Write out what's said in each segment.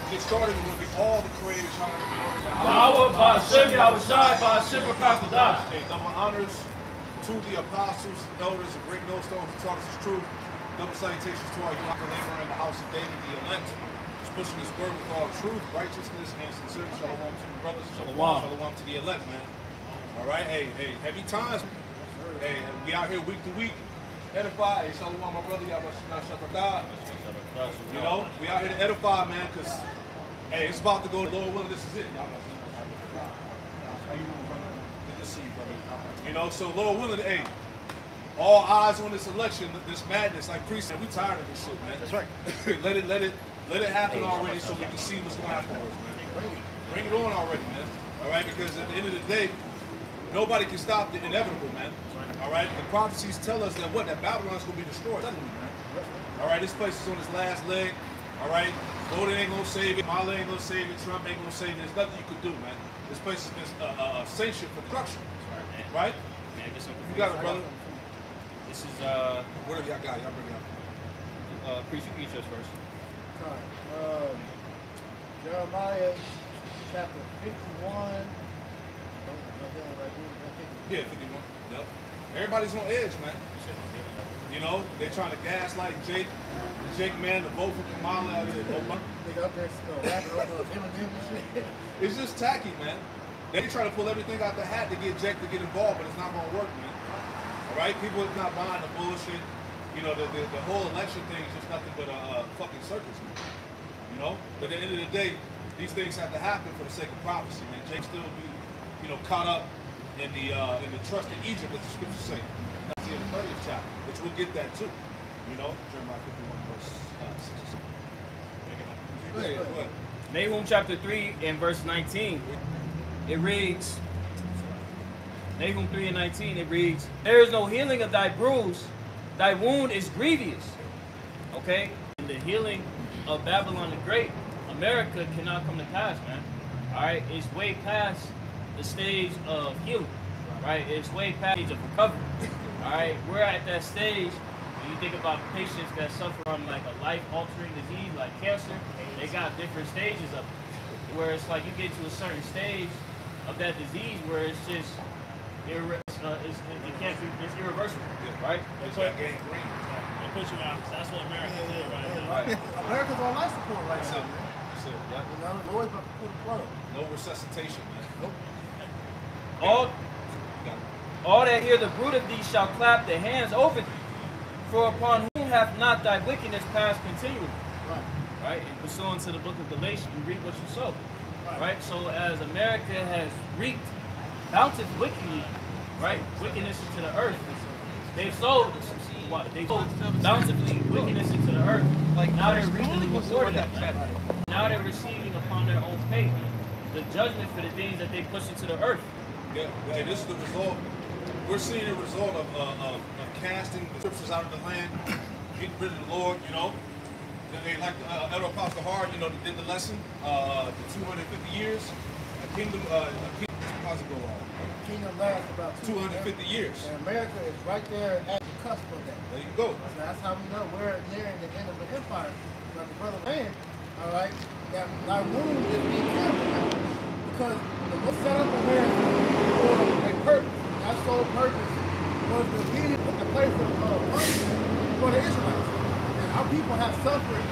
get started, we're going to get all the creators trying to Power by Shimmy, I was shy by Shimmy Crocodile. Hey, double honors to the apostles, elders, and great millstones who taught us the truth. Double salutations to our young labor in the house of David, the elect, who's pushing this word with all truth, righteousness, and sincerity. Shalom to the brothers, shalom to the elect, man. All right, hey, heavy times. Hey, we out here week to week. Edify, hey, shalom, my brother, y'all you know, we out here to edify, man, because, hey, it's about to go, Lord willing, this is it. Good to see you, brother. You know, so Lord willing, hey, all eyes on this election, this madness, like Priest said, we tired of this shit, man. That's right. let it happen already so we can see what's going to happen for us, man. Bring it on already, man. All right, because at the end of the day, nobody can stop the inevitable, man. All right, the prophecies tell us that that Babylon's gonna be destroyed. All right, this place is on its last leg. All right, Voda ain't gonna save it, Mala ain't gonna save it, Trump ain't gonna save it. There's nothing you could do, man. This place has been sanctioned for destruction. Right? Man, I get something. You got it, brother. This is whatever y'all got, y'all bring it up. Priest, you each us first. Jeremiah chapter 51. Yeah, 51. Yep. Everybody's on edge, man. You know, they're trying to gaslight Jake man, to vote for Kamala out of the It's just tacky, man. They try to pull everything out the hat to get Jake to get involved, but it's not gonna work, man. All right, people are not buying the bullshit. You know, the whole election thing is just nothing but a fucking circus, man. You know, but at the end of the day, these things have to happen for the sake of prophecy, man. Jake still be, caught up in the trust in Egypt, as the scriptures say. That's in the 30th chapter, which we'll get that too. You know, Jeremiah 51 verse 6. Go ahead. Nahum chapter 3 and verse 19. It reads, Nahum 3 and 19, it reads, there is no healing of thy bruise, thy wound is grievous. Okay? And the healing of Babylon the Great, America cannot come to pass, man. Alright? It's way past the stage of healing. Right? It's way past the stage of recovery. Alright? We're at that stage when you think about patients that suffer from like a life-altering disease like cancer, they got different stages of it. Where it's like you get to a certain stage of that disease where it's just it's irreversible, right? It's like gangrene. It puts you out. That's what America is right now. Right. America's on life support right now. That's it. Yeah. Always about to pull the plug. No resuscitation, man. Nope. All that hear the bruit of thee shall clap their hands over thee, for upon whom hath not thy wickedness passed continually? Right? And pursuant to the book of Galatians, you reap what you sow. Right? So as America has reaped bountifully, right, wickedness into the earth, they've sowed bountifully wickedness into the earth. Like now they're reaping the reward of that. Now they're receiving upon their own pay the judgment for the things that they push into the earth. Yeah, and this is the result. We're seeing the result of casting the scriptures out of the land, getting rid of the Lord, you know. They like Elder Apostle Hard, you know, did the lesson, the 250 years, a kingdom, how's it go on? Kingdom lasts about 250 years. And America is right there at the cusp of that. There you go. So that's how we know we're nearing the end of the empire. But the brother man, all right, that our wound is being healed now. Because the Lord set up America for a purpose. That sole purpose was to be the place of punishment for the Israelites. Our people have suffered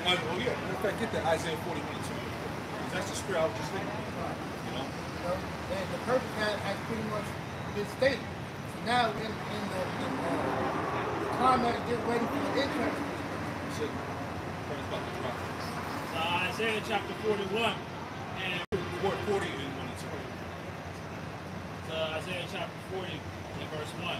Oh yeah, in fact, get that Isaiah 41 too. That's the spirit I was just thinking. You know? And the purpose has pretty much been stated. So now in the climate, get ready for the entrance. Isaiah chapter 41. And 40 and 1 and 2. So Isaiah chapter 40 and verse 1.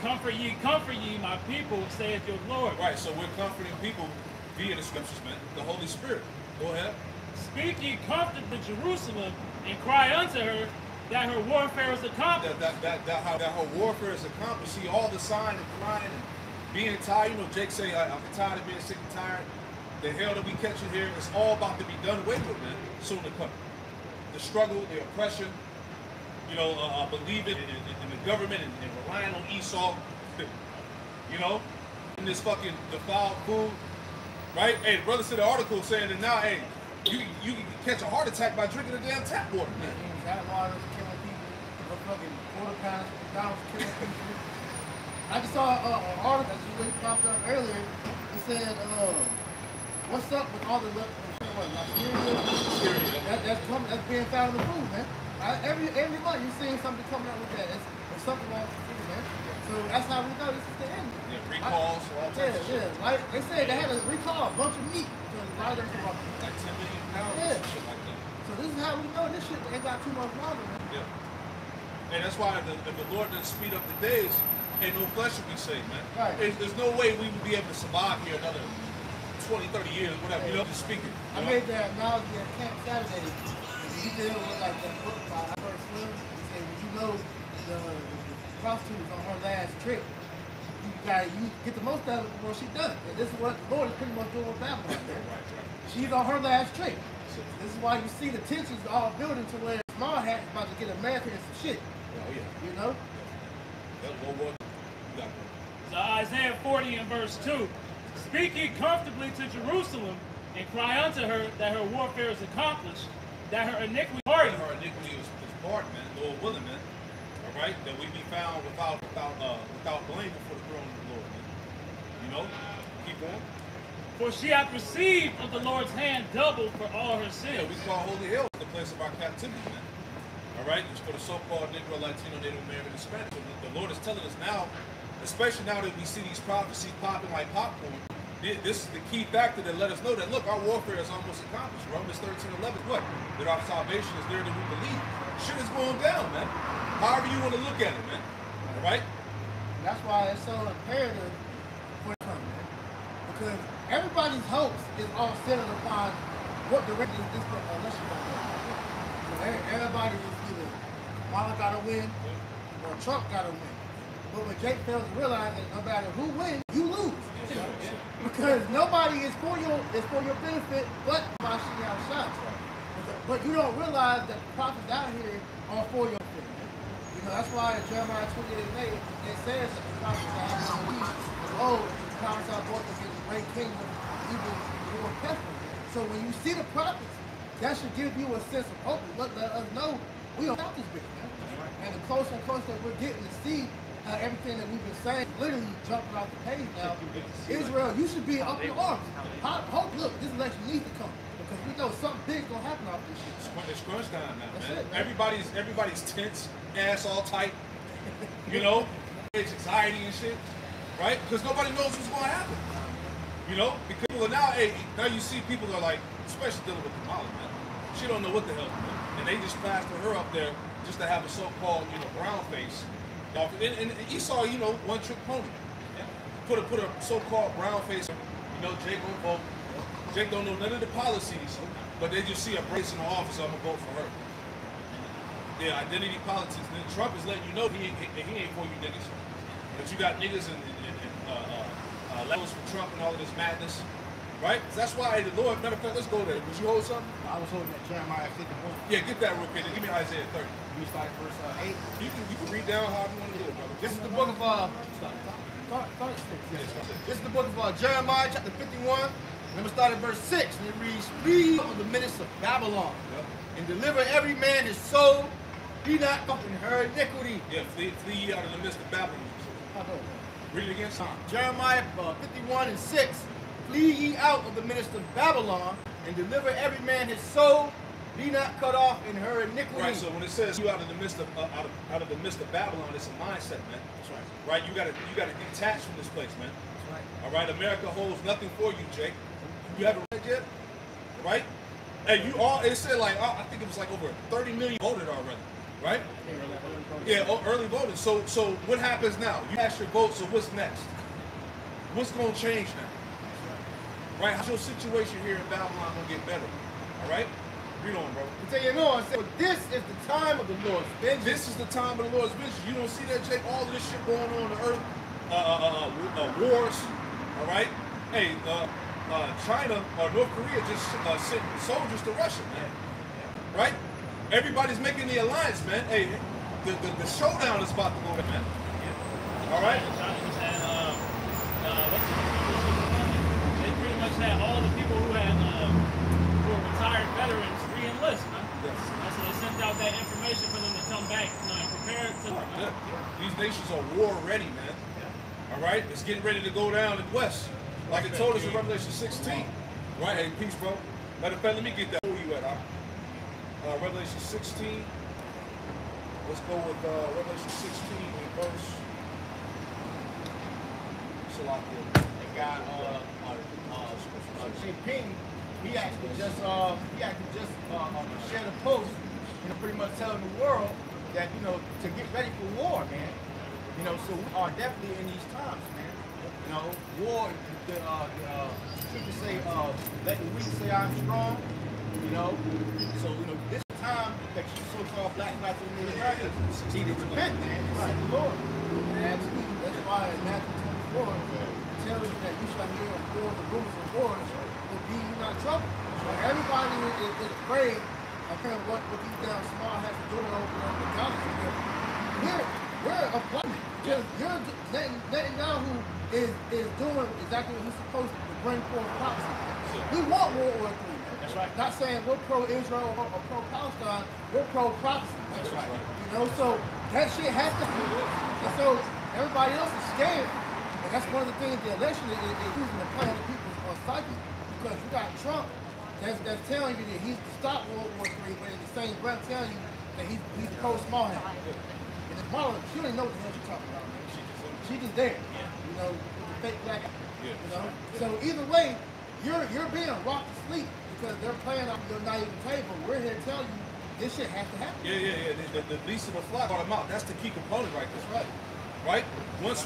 Comfort ye, my people, saith your Lord. Right, so we're comforting people via the scriptures, man. The Holy Spirit. Go ahead. Speak ye comfort to Jerusalem, and cry unto her that her warfare is accomplished. How her warfare is accomplished. See all the sighing and crying and being tired. You know, Jake say, I'm tired of being sick and tired. The hell that we catching here, it's all about to be done away with, man. Soon to come. The struggle, the oppression, believing in the government and relying on Esau, you know, in this fucking defiled food, right? Hey, the brother said an article saying that now, hey, you can catch a heart attack by drinking the damn tap water, man. Tap water's killing people. The fucking quarter pounds, McDonald's killing people. I just saw an article that just really popped up earlier. It said, what's up with all the that's being found in the food, man. Every month you're seeing something coming out with that. It's something wrong with the food, man. So that's how we know this is the end. Yeah, recalls, all types of shit. Like they said they had to recall a bunch of meat to allow them to run. Like 10 million pounds, shit like that. So this is how we know this shit ain't got too much longer, man. Yeah. And that's why if the Lord doesn't speed up the days, ain't no flesh will be saved, man. Right. There's no way we would be able to survive here another 20, 30 years, whatever, you know, just speaking. I made that analogy at Camp Saturday. You deal with like that book by Albert Slim. He said, when you know the prostitute is on her last trip, you get the most out of it before she's done. And this is what the Lord is pretty much doing with Babylon. Right. She's on her last trip. This is why you see the tensions all building to where Small Hat's about to get America in some shit. Oh, yeah. You know? So Isaiah 40 and verse 2. Speak ye comfortably to Jerusalem, and cry unto her that her warfare is accomplished, that her iniquity is pardoned. Her iniquity is pardoned, man. Lord willing, man. All right? That we be found without blame before the throne of the Lord, man. You know? Keep on. For she hath received of the Lord's hand double for all her sins. Yeah, we call Holy Hill the place of our captivity, man. All right? It's for the so-called Negro, Latino, Native American, Hispanic. So the Lord is telling us now, especially now that we see these prophecies popping like popcorn, this is the key factor that let us know that, look, our warfare is almost accomplished. Romans 13:11, what? That our salvation is there that we believe. Shit is going down, man. However you want to look at it, man. All right? That's why it's so imperative for it to come, man. Because everybody's hopes is all centered upon what direction is this election going to go. So everybody is either Kamala got to win or Trump got to win. But when Jake fails to realize that no matter who wins, you lose. Because nobody is for your benefit but by shooting out shots. But you don't realize that the prophets out here are for your benefit. You know, that's why in Jeremiah 28:8 it says that the prophets out here will leave. Oh, the prophets are born against the great kingdom, evil, war, pestilence. So when you see the prophets, that should give you a sense of hope. Let us know we don't have this bitch, man. And the closer and closer that we're getting to see everything that we've been saying, literally jumping off the page now. Israel, you should be up in arms. Hope, look, this election needs to come because we know something big's gonna happen off this shit. It's crunch time now, man. It, man. Everybody's tense, ass all tight. You know, it's anxiety and shit, right? Because nobody knows what's going to happen. You know, because people are now you see people are like, especially dealing with Kamala, man. She don't know what the hell, man. And they just plastered her up there just to have a so-called, brown face. And Esau, one trick pony. Put a so-called brown face. Jake won't vote. Jake don't know none of the policies, but they just see a brace in the office. I'm gonna vote for her. Yeah, identity politics. And then Trump is letting you know he ain't for you niggas. But you got niggas and levels for Trump and all of this madness, right? That's why the Lord. Matter of fact, let's go there. Would you hold something? I was holding at Jeremiah 51. Yeah, get that real quick. Give me Isaiah 30. You start verse 8. You can read down however you want to do it, brother. This is the book of This is the book of Jeremiah, chapter 51. And I'm going to start at verse 6. And it reads, "Flee of the midst of Babylon, and deliver every man his soul. Be not caught in her iniquity." Yeah, flee ye out of the midst of Babylon. Read it again. Jeremiah 51 and 6. "Flee ye out of the midst of Babylon, and deliver every man his soul. Be not cut off in her iniquity." Right. So when it says you out of the midst of out of the midst of Babylon, it's a mindset, man. That's right. Right. You gotta detach from this place, man. That's right. All right. America holds nothing for you, Jake. You haven't read yet, right? And it said like I think it was like over 30 million voted already, right? Yeah, early voting. So what happens now? You cast your vote. So what's next? What's gonna change now? Right? How's your situation here in Babylon gonna get better? All right. Read on, bro. Continue on. So this is the time of the Lord's vengeance. This is the time of the Lord's vengeance. You don't see that, Jake? All of this shit going on the earth, wars. All right. Hey, China or North Korea just sent soldiers to Russia, man. Right? Everybody's making the alliance, man. Hey, the showdown is about to go down, man. All right. They pretty much had all the people who were retired veterans re-enlist, man. Yes. So they sent out that information for them to come back, and prepare to. Yeah. These nations are war ready, man. All right, it's getting ready to go down in the West, like it told us in Revelation 16. Right? Hey, peace, bro. Matter of fact, let me get that. Where you at? Revelation 16. Let's go with Revelation 16 in verse. That guy, J. Ping, he actually just shared a post, pretty much telling the world that to get ready for war, man. So we are definitely in these times, man. War. The scriptures say, "Let the weak say I'm strong." So this time that you so-called black lives in America need to repent, man. Right, the Lord. And actually, that's why in Matthew 24 it tells you that you shall hear of wars and rumors of wars, but be you not troubled. So everybody is afraid of what these damn small hats are doing over the galaxy. We're applying. Because you're Netanyahu is doing exactly what he's supposed to bring forth prophecy. We want World War III. That's right. Not saying we're pro-Israel or pro-Palestine, we're pro-prophecy. That's right. So that shit has to be. And so everybody else is scared. And that's one of the things the election is using to play on the people's psyche. Because you got Trump that's telling you that he's to stop World War III, but in the same breath telling you that he's pro-small hat. And the Marlon, she don't even know what the hell she's talking about, man. She just there. With the fake black eye. So either way, you're being rocked to sleep because they're playing off your naive table. We're here to tell you this shit has to happen. Yeah. The least of a flock brought them out. That's the key component right there. That's right. Right? Once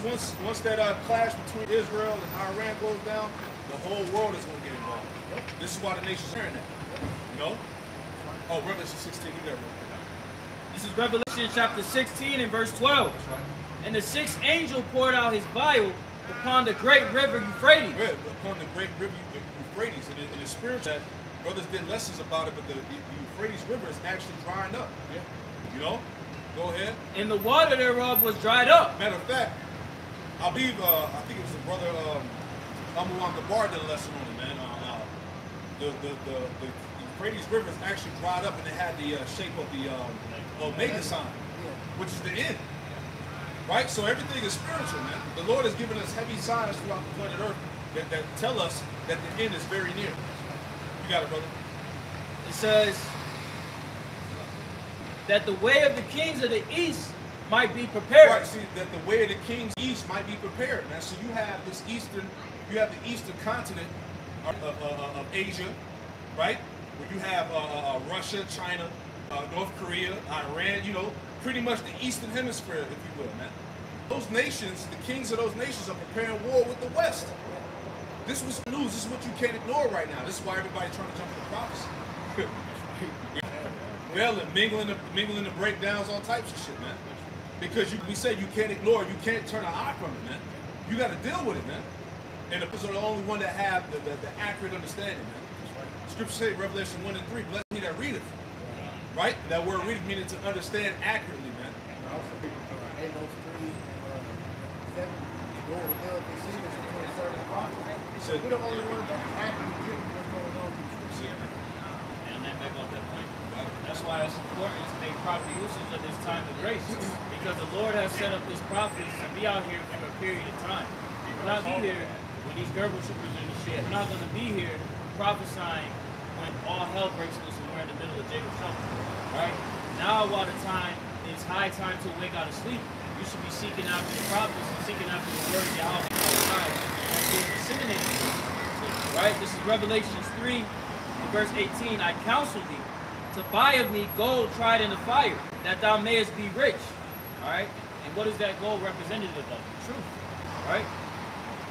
that clash between Israel and Iran goes down, the whole world is going to get involved. This is why the nation's hearing that. Oh, Revelation 16, you never. This is Revelation chapter 16 and verse 12. And the sixth angel poured out his vial upon the great river Euphrates. Upon the great river Euphrates. And in the spiritual, brothers did lessons about it, but the Euphrates River is actually drying up. Go ahead. And the water thereof was dried up. Matter of fact, I think it was the brother Amuan Gabar did a lesson on it, man. The Euphrates River is actually dried up, and it had the shape of the Omega sign, which is the end. Right? So everything is spiritual, man. The Lord has given us heavy signs throughout the planet Earth that tell us that the end is very near. You got it, brother. It says that the way of the kings of the east might be prepared. Right, see, that the way of the kings east might be prepared, man. So you have the eastern continent of Asia, right? Where you have Russia, China, North Korea, Iran, pretty much the eastern hemisphere, if you will, man. Those nations, the kings of those nations are preparing war with the West. This was news. This is what you can't ignore right now. This is why everybody's trying to jump to the prophecy. And mingling the breakdowns, all types of shit, man. Because we say you can't ignore it, you can't turn an eye from it, man. You got to deal with it, man. And the people are the only one that have the accurate understanding, man. Scripture say, Revelation 1 and 3, blessed he that readeth. Right? That word readeth meaning to understand accurately, man. We're the only ones that accurately get what's going on. And then back on that point. That's why it's important to make proper usage of this time of grace. Because the Lord has set up this prophets to be out here for a period of time. We're not be here when these Gerbil troopers and shit. We're not going to be here prophesying when all hell breaks loose and we're in the middle of Jacob's trouble. Right? Now while the time is high time to wake out of sleep, you should be seeking after the prophets and seeking after the word of Yahweh and being disseminated. Right? This is Revelation 3 and verse 18. I counsel thee to buy of me gold tried in the fire, that thou mayest be rich. Alright? And what is that gold representative of? The truth. Right?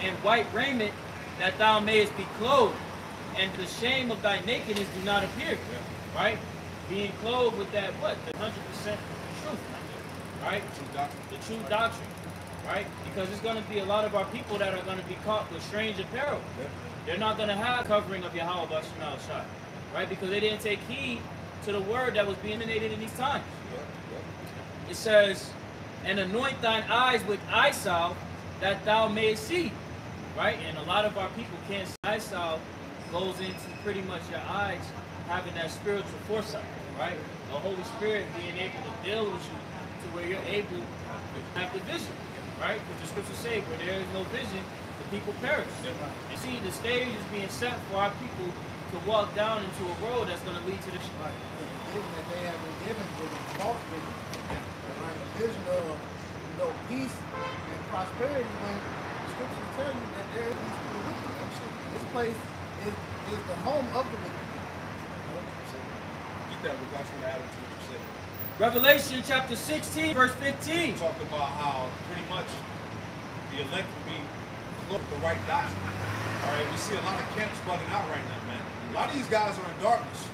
And white raiment, that thou mayest be clothed, and the shame of thy nakedness do not appear. Right? Being clothed with that what? The 100% truth. Right? The true doctrine. Right? Because it's going to be a lot of our people that are going to be caught with strange apparel. They're not going to have covering of Yahweh Bashar. Right? Because they didn't take heed to the word that was being emanated in these times. It says, and anoint thine eyes with eye salve, that thou mayest see. Right? And a lot of our people can't see. Eye salve goes into pretty much your eyes having that spiritual foresight. Right? The Holy Spirit being able to deal with you to where you're able to have the vision. Right? Because the scriptures say, where there is no vision, the people perish. And see, the stage is being set for our people to walk down into a road that's going to lead to the Right. The vision that they have been given was a false vision. Right? A vision of peace and prosperity when the scriptures tell you that there is these people with you. This place is the home of the wicked. Get that regards to the attitude you said. Revelation chapter 16, verse 15. We talked about how pretty much the elect will be close to the right doctrine. All right, we see a lot of camps bugging out right now, man. A lot of these guys are in darkness.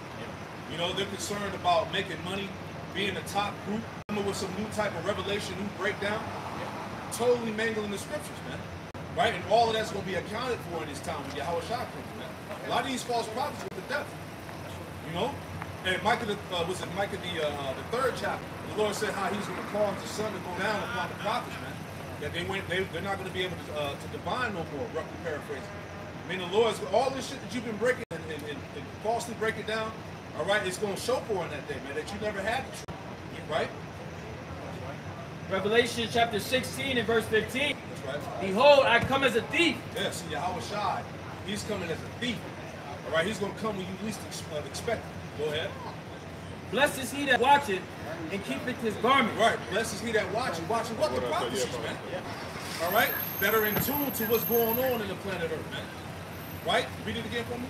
You know, they're concerned about making money, being the top group, coming with some new type of revelation, new breakdown, totally mangling the scriptures, man. Right? And all of that's going to be accounted for in this time when Yahweh Shah comes, man. A lot of these false prophets are the death. You know? And Micah, the third chapter, the Lord said how he's going to cause the sun to go down upon the prophets, man. That they're not going to be able to divine no more, roughly paraphrasing. I mean, the Lord's, all this shit that you've been breaking and falsely breaking down, all right, it's going to show for on that day, man, that you never had the truth, right? Revelation chapter 16 and verse 15. That's right. Behold, I come as a thief. Yes, Yahweh Shai, he's coming as a thief. All right, he's going to come when you least expect it. Go ahead. Blessed is he that watcheth and keepeth his garment. Right, blessed is he that watcheth. Watching what? The prophecies, man. All right, that are in tune to what's going on in the planet Earth, man. Right? Read it again for me.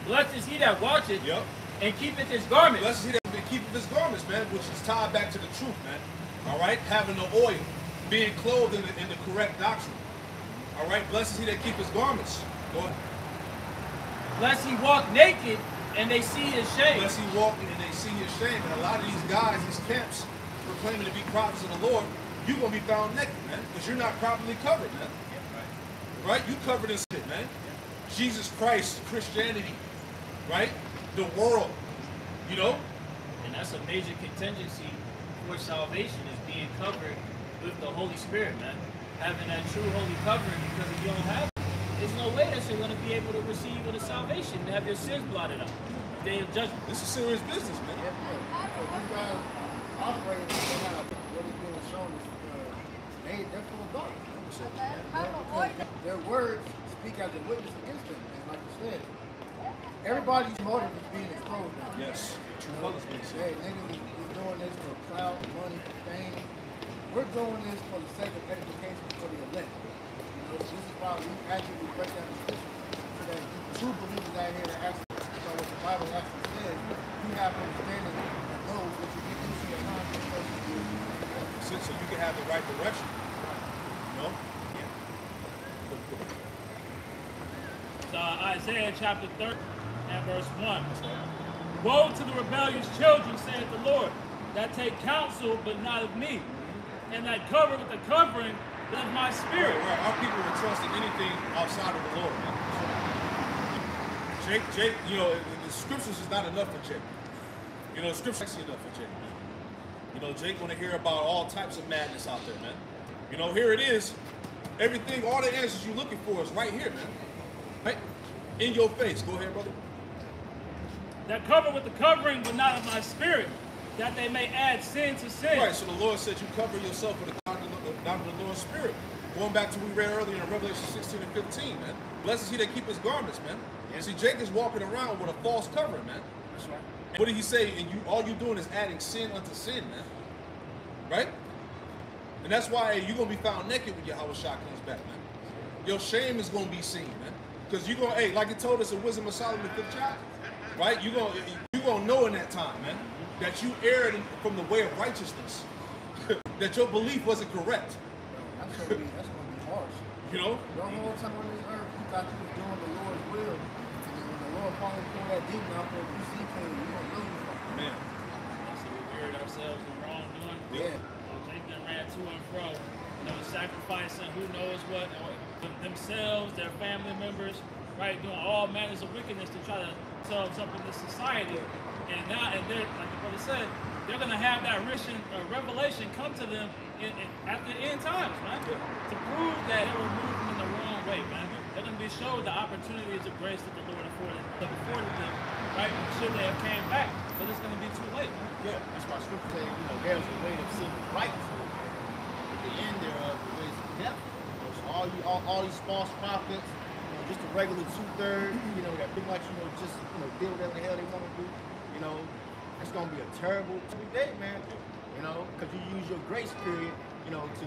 Blessed is he that watcheth Yep. and keepeth his garment. Blessed is he that keepeth his garments, man, which is tied back to the truth, man. All right, having the oil, being clothed in the correct doctrine. All right, blessed is he that keepeth his garments. Go ahead. Lest he walk naked and they see his shame. Blessed he walking and they see his shame. And a lot of these guys, these camps, proclaiming to be prophets of the Lord, you're going to be found naked, man, because you're not properly covered, man. Right? You covered in sin, man. Jesus Christ, Christianity, right? The world, you know? And that's a major contingency for salvation, is being covered with the Holy Spirit, man. Having that true holy covering, because if you don't have it, there's no way that you're going to be able to receive the salvation and have your sins blotted out. Day of judgment. This is serious business, man. So these guys operating what is being shown is they're full of darkness. Their words speak as a witness against them. And like you said, everybody's motive is being exposed now. Yes. True colors being seen. Hey, niggas is doing this for clout, money, for fame. We're doing this for the sake of edification for the elect. You know, this is why we actually break down the scripture so that true believers out here that actually know what the Bible actually says, you have understanding that knows what you get into your context. So you can have the right direction. You know? Isaiah chapter 30 and verse 1. Woe to the rebellious children, saith the Lord, that take counsel, but not of me, and that cover with the covering of my spirit. Right. Our people will trust in anything outside of the Lord, man. Jake, you know, the scriptures is not enough for Jake. You know, the scriptures is enough for Jake, man. You know, Jake want to hear about all types of madness out there, man. You know, here it is. Everything, all the answers you're looking for is right here, man. Right? In your face. Go ahead, brother. That cover with the covering, but not of my spirit, that they may add sin to sin. Right, so the Lord said you cover yourself with the doctrine of the Lord's Spirit. Going back to what we read earlier in Revelation 16 and 15, man. Blessed is he that keep his garments, man. Yeah. See, Jake is walking around with a false covering, man. That's right. And what did he say? And all you doing is adding sin unto sin, man. Right? And that's why you're going to be found naked when Yahweh Shah comes back, man. Your shame is going to be seen, man. Because you're going to, hey, like it told us in Wisdom of Solomon, 5th chapter, right? You're going to know in that time, man, that you erred from the way of righteousness. That your belief wasn't correct. That's going to be harsh. You know? The whole time on this earth, you thought you was doing the Lord's will. And then when the Lord finally pulled that demon out there, you see came, you don't know you fucking. Man. So we weird ourselves in wrongdoing. Yeah. They done ran to and fro, you know, sacrificing who knows what, themselves, their family members, right, doing all manners of wickedness to try to set themselves up in this society. And now, and they're, like the brother said, they're going to have that revelation come to them at the end times, man, to prove that they were moving in the wrong way, man. They're going to be showed the opportunities of grace that the Lord afforded them, right? Should they have came back, but it's going to be too late, man. Yeah, that's why Scripture says, you know, there's a way of seeing right before you. At the end thereof, the way is death. So all these false prophets, you know, just a regular 2/3, you know, that pretty much, you know, just, you know, do whatever the hell they want to do, you know, it's going to be a terrible day, man, you know, because you use your grace period, you know, to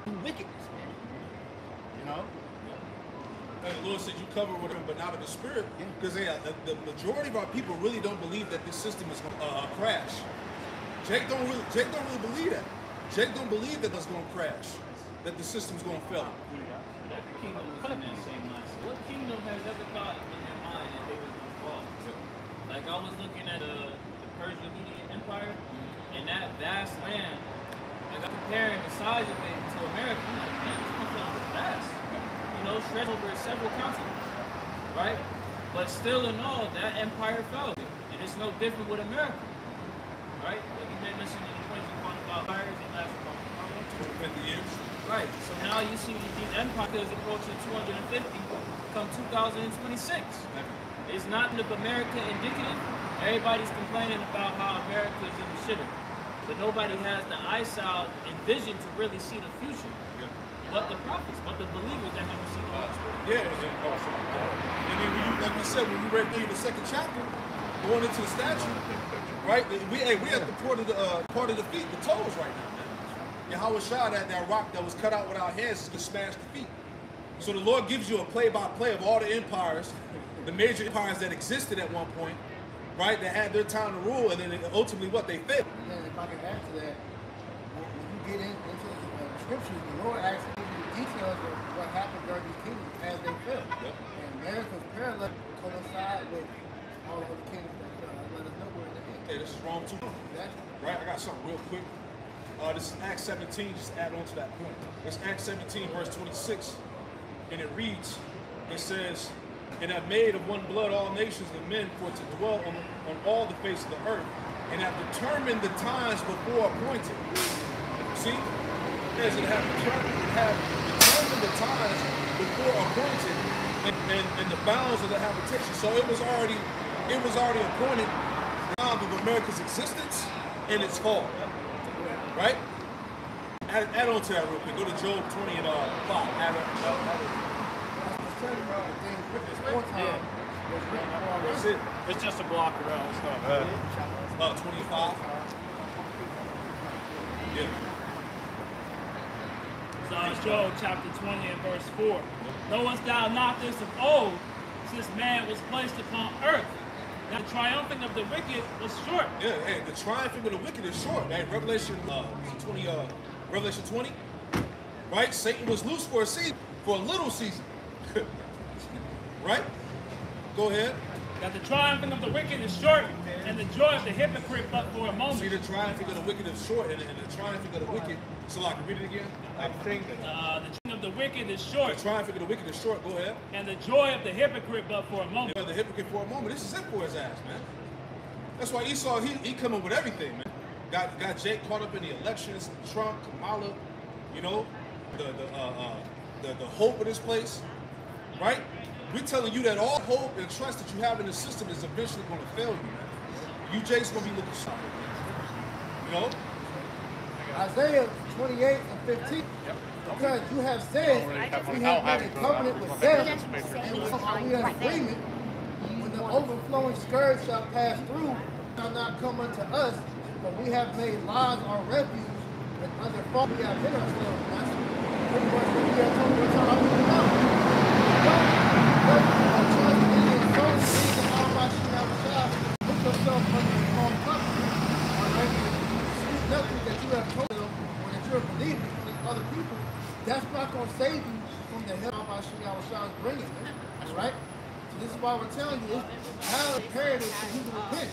do wickedness, man, you know. And the Lord said you cover with him, but not of the spirit, because the majority of our people really don't believe that this system is going to crash. Jake don't really believe that. Jake don't believe that it's going to crash, that the system's going to fail. That kingdom was in that same mindset. What kingdom has ever thought in their mind that they was going to fall? Like I was looking at the Persian-Median Empire, and that vast land, like I'm comparing the size of it to America. I'm like, man, this motherfucker is vast. You know, spread over several continents, right? But still in all, that empire fell. And it's no different with America, right? Like you mentioned in the points you talked about fires and last about 50 years. right. So now you see these empires approaching 250 come 2026. It's not look America indicative. Everybody's complaining about how America is in the shitter. But nobody has the eyesight and vision to really see the future. But the prophets, but the believers that have received the Holy Spirit. Yeah, and then when you, like we said, when we read through the second chapter, going into the statue, right? We at the part of the feet, the toes right now, man. Yahweh Shah, that rock that was cut out with our hands is gonna smash the feet. So the Lord gives you a play-by-play of all the empires, the major empires that existed at one point, right? That had their time to rule, and then ultimately what they failed. And then if I can add to that, when you get into the scriptures, the Lord actually gives you the details of what happened during these kingdoms as they fell. Yep. And America's parallel coincide with all of the kingdoms that fell. Let us know where they're Hey, this is Rome 2. Exactly. Right, I got something real quick. This is Acts 17, just to add on to that point. It's Acts 17, verse 26, and it reads, it says, and have made of one blood all nations of men for to dwell on all the face of the earth, and have determined the times before appointed. See? As it have determined the times before appointed and the bounds of the habitation. So it was already appointed the time of America's existence and its fall. Right? Add on to that real quick. Go to Job 20 and 5. Add That's it. It's just a block around. It's not 25. Yeah. So it's Job chapter 20 and verse 4. Knowest thou not this of old, since man was placed upon earth? Now the triumphing of the wicked was short. Yeah, hey, the triumphing of the wicked is short, man. Revelation 20, right? Satan was loose for a season, for a little season. Right? Go ahead. That the triumphing of the wicked is short, and the joy of the hypocrite but for a moment. See, the triumphing of the wicked is short, and the triumphing of the wicked. So, like, read it again. The triumphing of the wicked is short. The triumphing of the wicked is short. Go ahead. And the joy of the hypocrite but for a moment. You know, the hypocrite for a moment. This is it for his ass, man. That's why Esau, he coming with everything, man. Got Jake caught up in the elections, Trump, Kamala, you know, the hope of this place, right? We're telling you that all hope and trust that you have in the system is eventually going to fail you, man. You Jake's going to be looking sorry, you know? Isaiah 28 and 15. Because you have said we have made a covenant with them, and we are in agreement. When the overflowing scourge shall pass through, shall not come unto us, but we have made lies our refuge, and under fault we have hid ourselves. That's pretty much what we are talking about. Put yourself under the wrong covenant. Nothing that you have told them, or that you're believing with other people, that's not going to save you from the hell of Shah's bringing, right? So this is why we're telling you, it's now imperative for you to repent,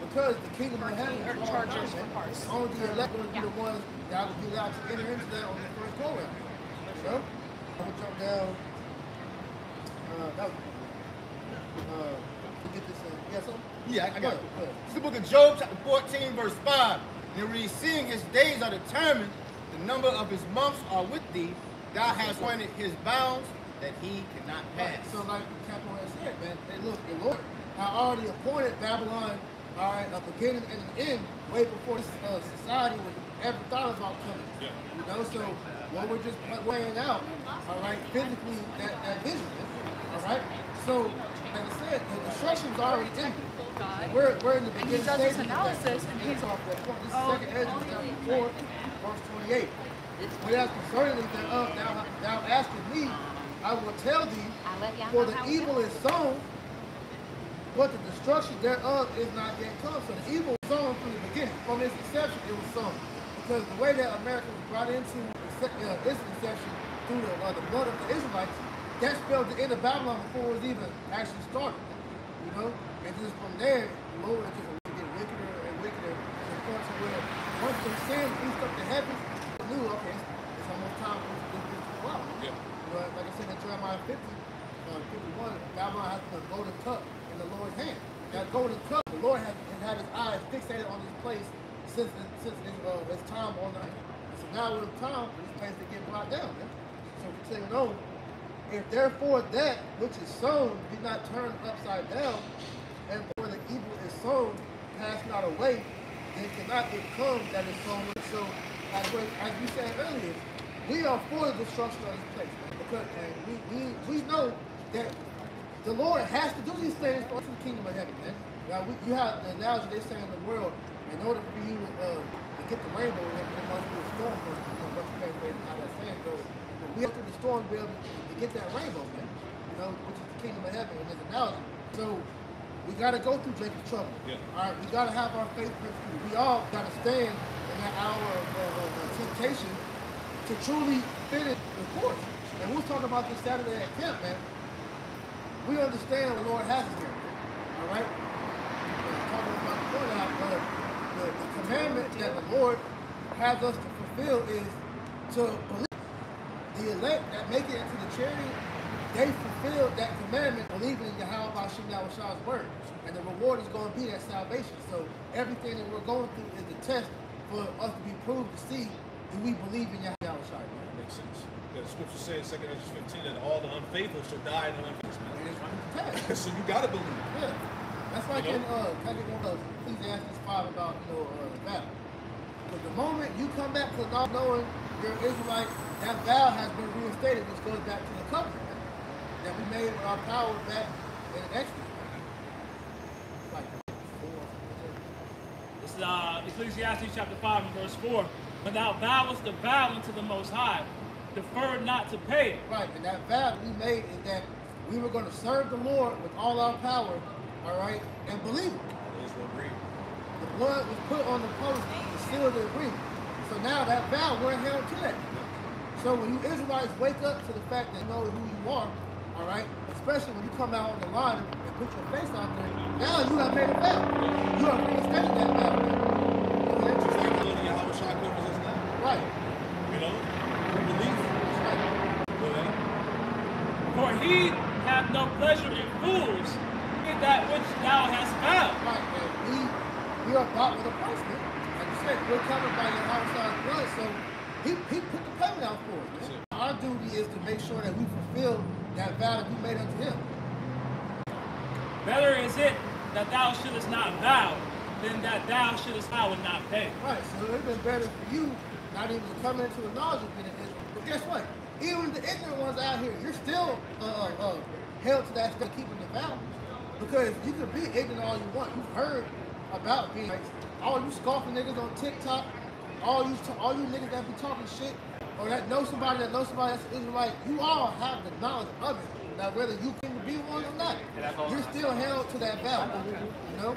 because the kingdom of heaven is all around. Only the elect will be the ones that will be allowed to enter into that on the first go round. So, I'm going to jump down. Get this in. Yes, sir? Yeah, I got it. Go ahead. It's the book of Job, chapter 14, verse 5. And it reads, seeing his days are determined, the number of his months are with thee. Thou hast appointed his bounds that he cannot pass. So like Captain has said, man, hey, look, the Lord had already appointed Babylon, all right, a beginning and an end way before this society was ever thought about coming. Yeah. You know, so what we're just weighing out, all right, physically that vision, all right. So like I said, the destruction's already ended. We're in the beginning does this stages of analysis, that. and This he's- is second Ezra chapter 4, verse 28. When as concerning them thereof, thou askest me, I will tell thee, for the evil is sown, but the destruction thereof is not yet come. So the evil was sown from the beginning. From its inception, it was sown. Because the way that America was brought into its inception through the blood of the Israelites, that spelled the end of Babylon before it was even actually started. You know? And just from there, the Lord just get wickeder and wickeder to the point to where once the sin reached up to heaven, they knew, okay, it's almost time for this to go out. Yeah. You know, like I said in Jeremiah 50, 51, Babylon has the golden cup in the Lord's hand. That golden cup, the Lord has had his eyes fixated on this place since its time on the earth. So now it's time for this place to get brought down, man. So we say, no, if therefore that which is sown be not turned upside down, and where the evil is sown pass not away, then cannot it come that is sown. So as we said earlier, we are for the destruction of this place, man, because we know that the Lord has to do these things for the kingdom of heaven, man. Now you have the analogy they say in the world, in order for you to get the rainbow, there must be a storm first. You know, what's the way how that saying goes. But we have to the storm to be able to get that rainbow, man. You know, which is the kingdom of heaven in this analogy. So we gotta go through Jacob's trouble. Yeah. All right, we gotta have our faith principle. We all gotta stand in that hour of temptation to truly finish the course. And we were talking about this Saturday at camp, man. We understand what the Lord has us here. All right? Talking about the point out, the commandment that the Lord has us to fulfill is to believe. The elect that make it into the charity, they fulfill that commandment, believing in Yahweh Hashem Yahweh's word. And the reward is going to be that salvation. So everything that we're going through is the test for us to be proved to see, do we believe in Yahweh? Makes sense. The scripture says, 2 Ezra 15, that all the unfaithful shall die in the unfaithful. So you gotta believe. Yeah. That's like in Ecclesiastes 5 about, the vow. Because the moment you come back to not knowing you're an Israelite, that vow has been reinstated, which goes back to the covenant that we made with our power back in Exodus. Like This is Ecclesiastes chapter 5 and verse 4. When thou vowest a vow unto the Most High, defer not to pay it. Right, and that vow we made is that we were going to serve the Lord with all our power, all right, and believe it. The blood was put on the post to seal the agreement. So now that vow, we're held to that. So when you Israelites wake up to the fact that you know who you are, all right, especially when you come out on the line and put your face out there, now you have made a vow. You have reinstated that vow. Right. You know, we believe. For he hath no pleasure in fools in that which thou hast vowed. Right, and we are bought with a price, man. Like you said, we're covered by your outside blood, so he put the payment out for us, man. Our duty is to make sure that we fulfill that vow that we made unto him. Better is it that thou shouldest not vow than that thou shouldest vow and not pay. Right, so it's been better for you not even to come into the knowledge of being an Israel. But guess what? Even the ignorant ones out here, you're still held to that stuff, keeping the vow. Because you can be ignorant all you want. You've heard about being like, all you scoffing niggas on TikTok, all you niggas that be talking shit, or that know somebody that's an Israelite, you all have the knowledge of it. Now whether you can be one or not, you're still held to that vow. You know?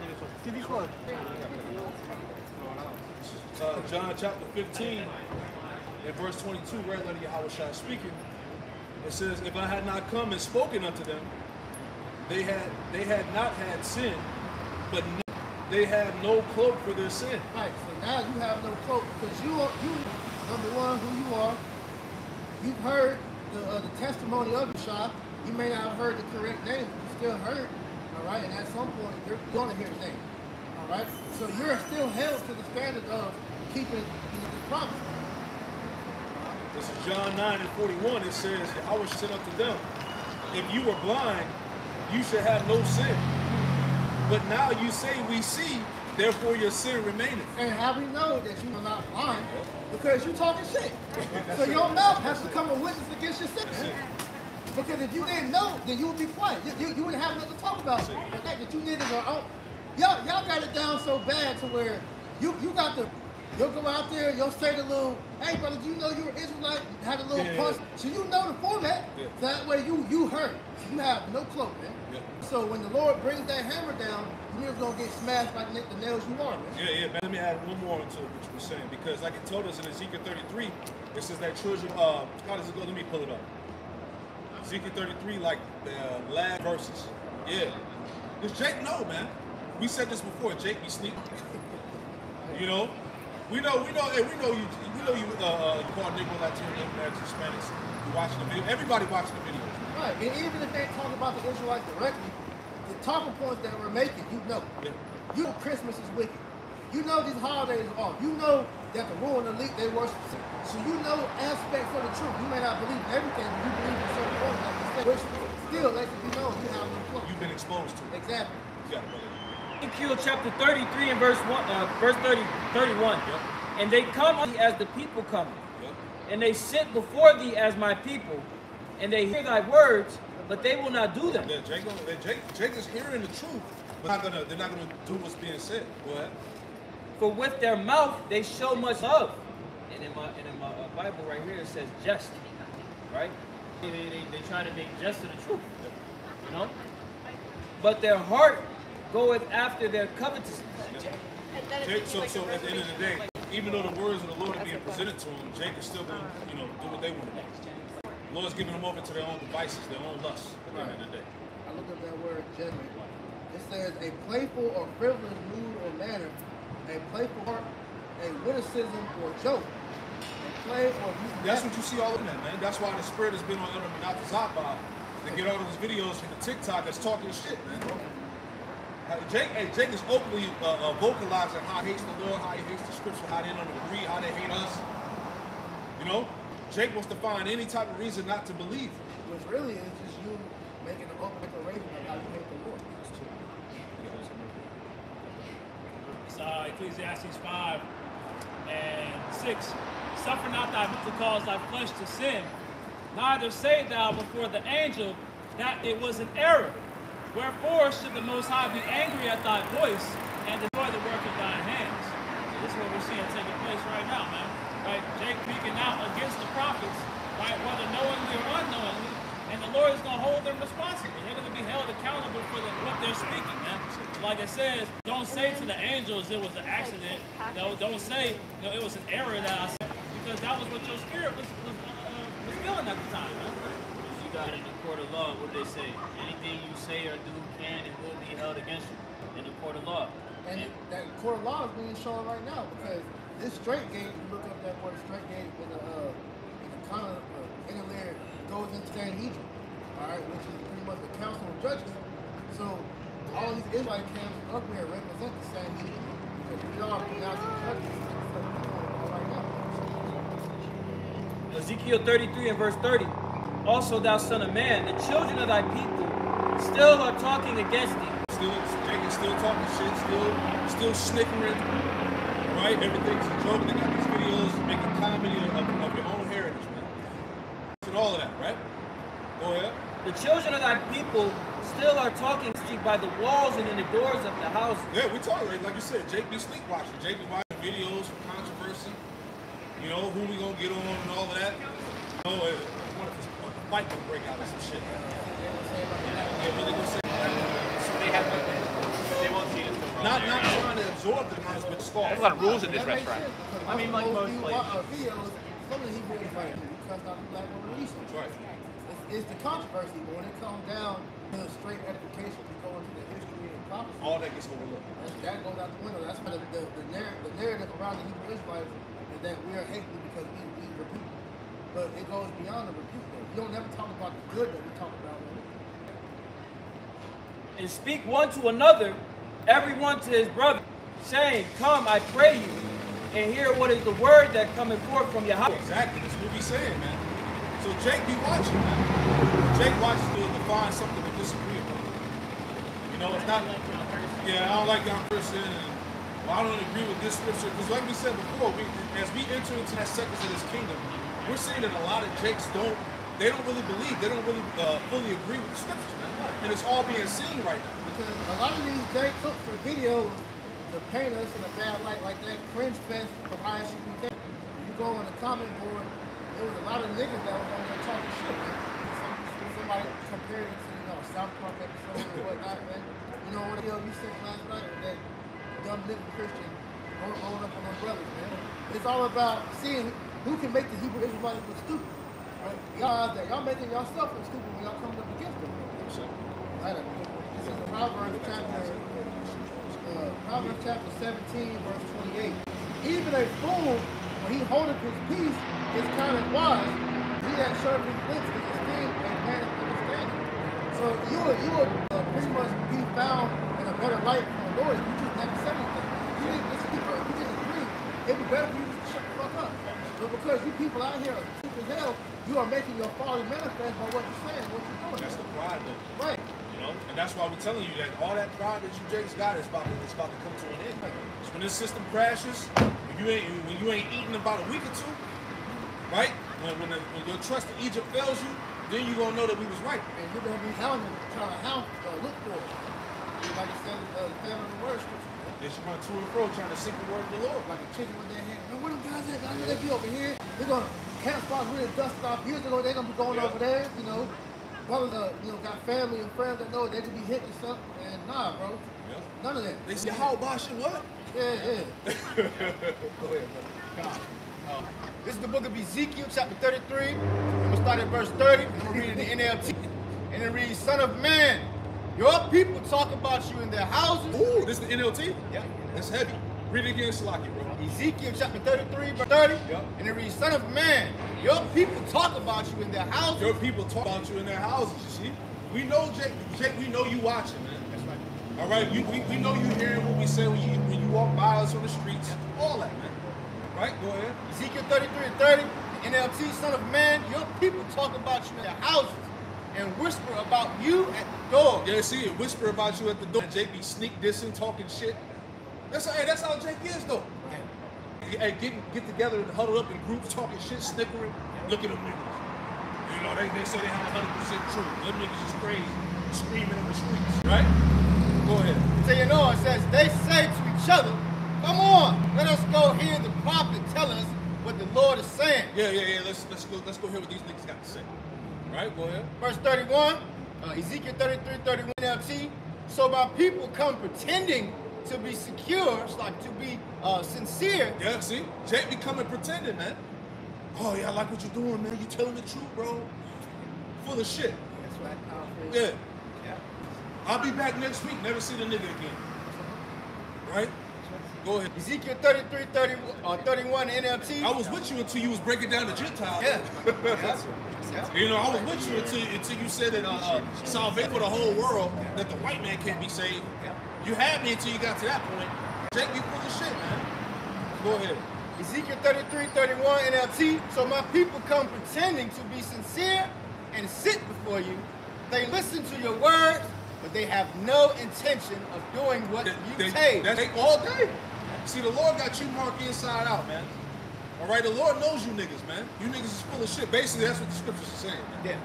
John chapter 15 and verse 22, right under Yahweh Shai speaking, it says, if I had not come and spoken unto them, they had not had sin, but they have no cloak for their sin. Right, so now you have no cloak because you number one, who you are. You've heard the testimony of Yeshua. You may not have heard the correct name, but you still heard. All right? And at some point, you're going to hear his name, all right? So you're still held to the standard of keeping the promise. This is John 9:41. It says, I will said unto them, if you were blind, you should have no sin. But now you say we see, therefore your sin remaineth. And how we know that you are not blind? Because you're talking shit. So your mouth has to come a witness against your sin. Because if you didn't know, then you would be quiet. You wouldn't have nothing to talk about. The fact that you niggas are out. Y'all got it down so bad to where you'll go out there, you'll say the little, hey brother, do you know you're an Israelite? Had a little punch. So you know the format. So that way you heard. So you have no cloak, man. So when the Lord brings that hammer down, you're gonna get smashed like the nails you are, man. Yeah, man. Let me add one more into what you were saying, because like it told us in Ezekiel 33, it says that children, how does it go? Let me pull it up. Ezekiel 33, like the last verses. Yeah. Does Jake know, man? We said this before. Jake be sneaking. You know, we know you call Negro, Latino, American, Hispanics. You watching the video. Everybody watching the videos. Right, and even if they talk about the Israelites directly, the talking points that we're making, you know. Yeah. You know Christmas is wicked. You know these holidays are off. You know that the ruling elite, they worship. So you know aspects of the truth. You may not believe in everything, but you believe in certain points, like you said, which still lets you know you have no clue. You've been exposed to it. Exactly. You got it, brother. Ezekiel chapter 33 and verse 31. Yep. And they come as the people come, Yep. and they sit before thee as my people, and they hear thy words, but they will not do them. Yeah, Jake is hearing the truth, but they're not gonna do what's being said. Go ahead. For with their mouth they show much love. And in my Bible right here it says jest, right? They try to make jest of the truth, you know? But their heart goeth after their covetousness. So at the end of the day, even though the words of the Lord are being presented to him, Jake is still going to, do what they want to do. The Lord's giving them over to their own devices, their own lusts at the end of the day. I looked up that word, judgment. It says a playful or frivolous mood or manner, a playful heart, a witticism or joke, a play or That's what you see all of that, man. That's why the spirit has been on Elder Zappa to get all those videos from the TikTok that's talking shit, man. Jake is openly vocalizing how he hates the Lord, how he hates the scripture, how they don't agree, how they hate us. You know? Jake wants to find any type of reason not to believe. Which really is just you making an open declaration of how you hate the Lord. It's Ecclesiastes 5 and 6. Suffer not thy foot to cause thy flesh to sin, neither say thou before the angel that it was an error. Wherefore should the Most High be angry at thy voice and destroy the work of thine hands? So this is what we're seeing taking place right now, man. Right? Jake speaking out against the prophets, right? Whether knowingly or unknowingly, and the Lord is going to hold them responsible. They're going to be held accountable for what they're speaking, man. Like it says, don't say to the angels it was an accident. No, don't say it was an error that I said, because that was what your spirit was feeling at the time, man. You got in the court of law, what do they say? Anything you say or do can and will be held against you in the court of law. And that court of law is being shown right now, because this straight gate, you look up that word straight gate in the kind of interlinear goes into Sanhedrin, all right, which is pretty much the council of judges. So all these Israelite camps up here represent the Sanhedrin, because we are pronouncing judges right now. Ezekiel 33 and verse 30. Also, thou son of man, the children of thy people still are talking against thee. Jake is still talking shit, still snickering, right? Everything's a joke. They got these videos making comedy of your own heritage, man. And all of that, right? Go ahead. The children of thy people still are talking to thee by the walls and in the doors of the houses. Yeah, we talk like you said. Jake be sleep watching. Jake be watching videos for controversy. You know who we gonna get on and all of that. You know, what if a fight gonna break out or some shit? Yeah, what they gonna say? They have to, they won't see us. Not trying to absorb the noise, but scoff. There's a lot of rules in this That makes restaurant. sense, because I mean, like most places. videos, some of the Hebrew Israelites, we cussed out the black woman recently. Right. It's the controversy, but when it comes down to the straight edification, we go into the history and prophecy. All that gets overlooked. That goes out the window. That's why the narrative around the Hebrew Israelites is that we are hating because we rebuke. But it goes beyond the rebuke. Though. You don't never talk about the good that we talk about. and speak one to another, everyone to his brother, saying, Come, I pray you, and hear what is the word that cometh forth from your house. Exactly, that's what we saying, man. So Jake be watching, man. Jake watches to find something to disagree about. You know, it's not, yeah, I don't like John person, and well, I don't agree with this scripture, because like we said before, as we enter into that second of this kingdom, we're seeing that a lot of Jakes don't really believe, they don't really fully agree with the scripture, man. And it's all being seen right now. Because a lot of these Jakes look for videos to paint us in a bad light, like that cringe fest of ISUPK. You go on the comment board, there was a lot of niggas that was on there talking shit, man. Somebody compared it to, South Park episode or whatnot, man. You know what you said last night with that dumb nigga Christian rolling up on my brothers, man. It's all about seeing who can make the Hebrew Israelites look stupid. Right? Y'all making yourself look stupid when y'all coming up against them. Right? This is Proverbs chapter 17, verse 28. Even a fool, when he holdeth his peace, is counted wise. He that sharply lips is esteemed a man of understanding. So you would pretty much be found in a better light from the Lord if you just never said anything. If you didn't disagree, if you didn't agree, it'd be better for you to shut the fuck up. But because you people out here are stupid as hell, you are making your folly manifest by what you're saying, what you're doing. That's the pride, though. Right. You know, and that's why we're telling you that all that pride that you Jakes got is about to come to an end. So when this system crashes, when you ain't eating about a week or two, right? When your trust in Egypt fails you, then you're gonna know that we was right. And you're gonna be hounding, trying to look for it. Like it says, family in the word scripture. They should run to and fro trying to seek the word of the Lord. Like a chicken with their hand. Man, where them guys at? I know they be over here. They're gonna camp spots really dusted off years ago. They're gonna be going over there. You know, brothers, got family and friends that know they could be hitting something. And nah, bro, none of that. They say, how about you what? Yeah. Go ahead, brother. This is the book of Ezekiel, chapter 33. I'm going to start at verse 30. I'm going to read it in the NLT. And it reads, Son of man, your people talk about you in their houses. Ooh, this is the NLT? Yeah. That's heavy. Read it again, Salaki, bro. Ezekiel, chapter 33, verse 30. Yep. And it reads, Son of man, your people talk about you in their houses. Your people talk about you in their houses, you see? We know, Jake, we know you watching, man. That's right. All right? We know you hearing what we say when you walk by us on the streets. All that, man. Right? Go ahead. Ezekiel 33 and 30, NLT, Son of man, your people talk about you in their houses and whisper about you at the door. Yeah, see it. Whisper about you at the door. Jake be sneak dissing, talking shit. That's how Jake is, though. Hey, get together and huddle up in groups, talking shit, snickering. Look at them niggas. You know, they say they have 100% truth. Them niggas is crazy, screaming in the streets. Right? Go ahead. So you know, it says, they say to each other, come on, let us go hear the prophet tell us what the Lord is saying. Yeah. Let's go hear what these niggas got to say. Right? Go ahead. Verse 31, Ezekiel 33, 31 NLT. So my people come pretending to be secure, it's like to be sincere. Yeah, see? Jake be coming pretending, man. Oh, yeah, I like what you're doing, man. You telling the truth, bro. Full of shit. That's right. Yeah. I'll be back next week. Never see the nigga again. Right? Go ahead. Ezekiel 33, 31 NLT. I was with you until you was breaking down the Gentiles. Yeah. You know, I was with you until you said that salvation for the whole world, that the white man can't be saved. You had me until you got to that point. Jake, you full of shit, man. Go ahead. Ezekiel 33, 31 NLT. So my people come pretending to be sincere and sit before you. They listen to your words, but they have no intention of doing what you say. That's all day. See, the Lord got you marked inside out, man. All right, the Lord knows you niggas, man. You niggas is full of shit. Basically, that's what the scriptures are saying, man. Yeah.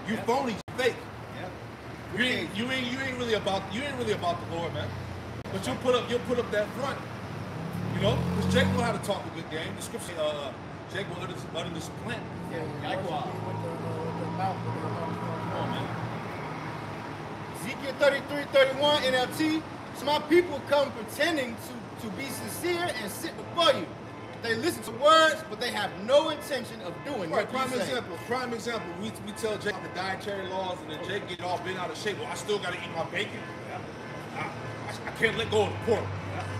You phony, fake. Yeah. You ain't really about the Lord, man. But you'll put up that front, you know, because Jake know how to talk a good game. The scripture, Jake will utter this plant. Yeah, likewise. With the mouth. Come on, man. Ezekiel 33, 31 NLT. So my people come pretending to be sincere and sit before you. They listen to words, but they have no intention of doing Right, what you say. prime example. We tell Jake about the dietary laws, and then Jake get all bent out of shape. Well, I still got to eat my bacon. I can't let go of the pork.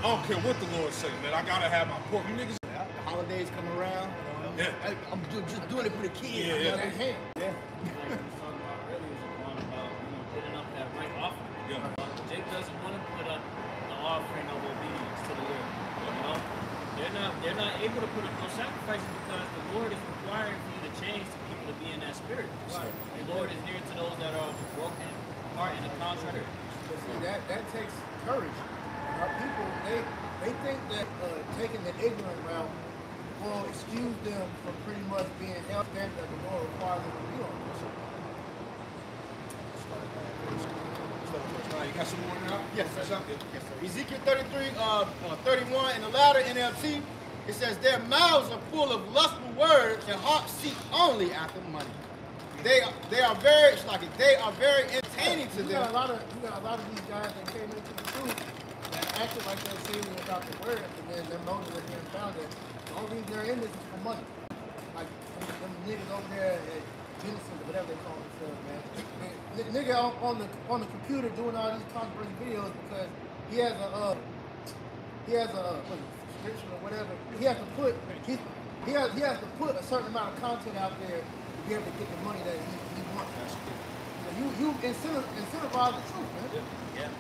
I don't care what the Lord say, man. I gotta have my pork. You niggas. The holidays come around. Yeah. I'm just doing it for the kids. Yeah. Like we talked about earlier, is the one about, putting up that right offering. Yeah. doesn't want to put up the offering of obedience to the Lord. You know, they're not able to put up those sacrifices because the Lord is requiring for you to change to people to be in that spirit. Right. The Lord is near to those that are broken heart and a contrite. But see, that takes courage. Our people, they think that taking the ignorant route will excuse them from pretty much being held standard that the Lord requires them to be on. You got some more now? Yes, sir. Yes, sir. Ezekiel 33, 31 in the latter NLT, it says, their mouths are full of lustful words and hearts seek only after money. They are very entertaining to them. You got a lot of these guys that came into the truth that acted like they're saving about the word, and then their motives are being found that the only reason they're in this is for money. Like them niggas over there at Genesis or whatever they call themselves, man. Nigga on the computer doing all these controversial videos because he has a subscription or whatever. He has to put a certain amount of content out there to be able to get the money that he wants. So you incentivize the truth, man.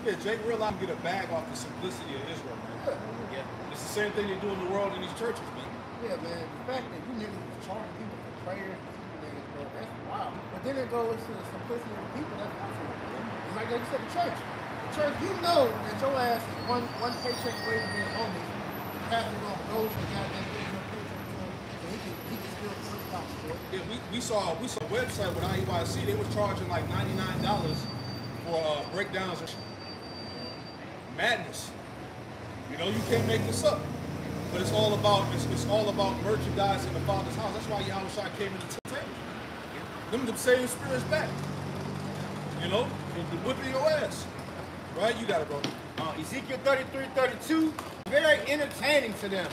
Yeah, Jake realized you get a bag off the simplicity of Israel, man. Yeah. It's the same thing they do in the world in these churches, man. Yeah, man. The fact that you niggas charging people for prayers, bro, that's wild. But then it goes to the simplicity of the people. That's awesome. It's like you said, the church. The church, you know that your ass is one paycheck away from being homeless. The pastor gonna go to the goddamn thing and preach to him, so he can still put it out. Yeah, we saw a website with IUIC. They were charging like $99 for breakdowns and madness. You know, you can't make this up. But it's all about merchandise in the Father's house. That's why Yahushua came into temptation. Them same spirits back. You know, whipping your ass. Right? You got it, bro. Ezekiel 33, 32, very entertaining to them.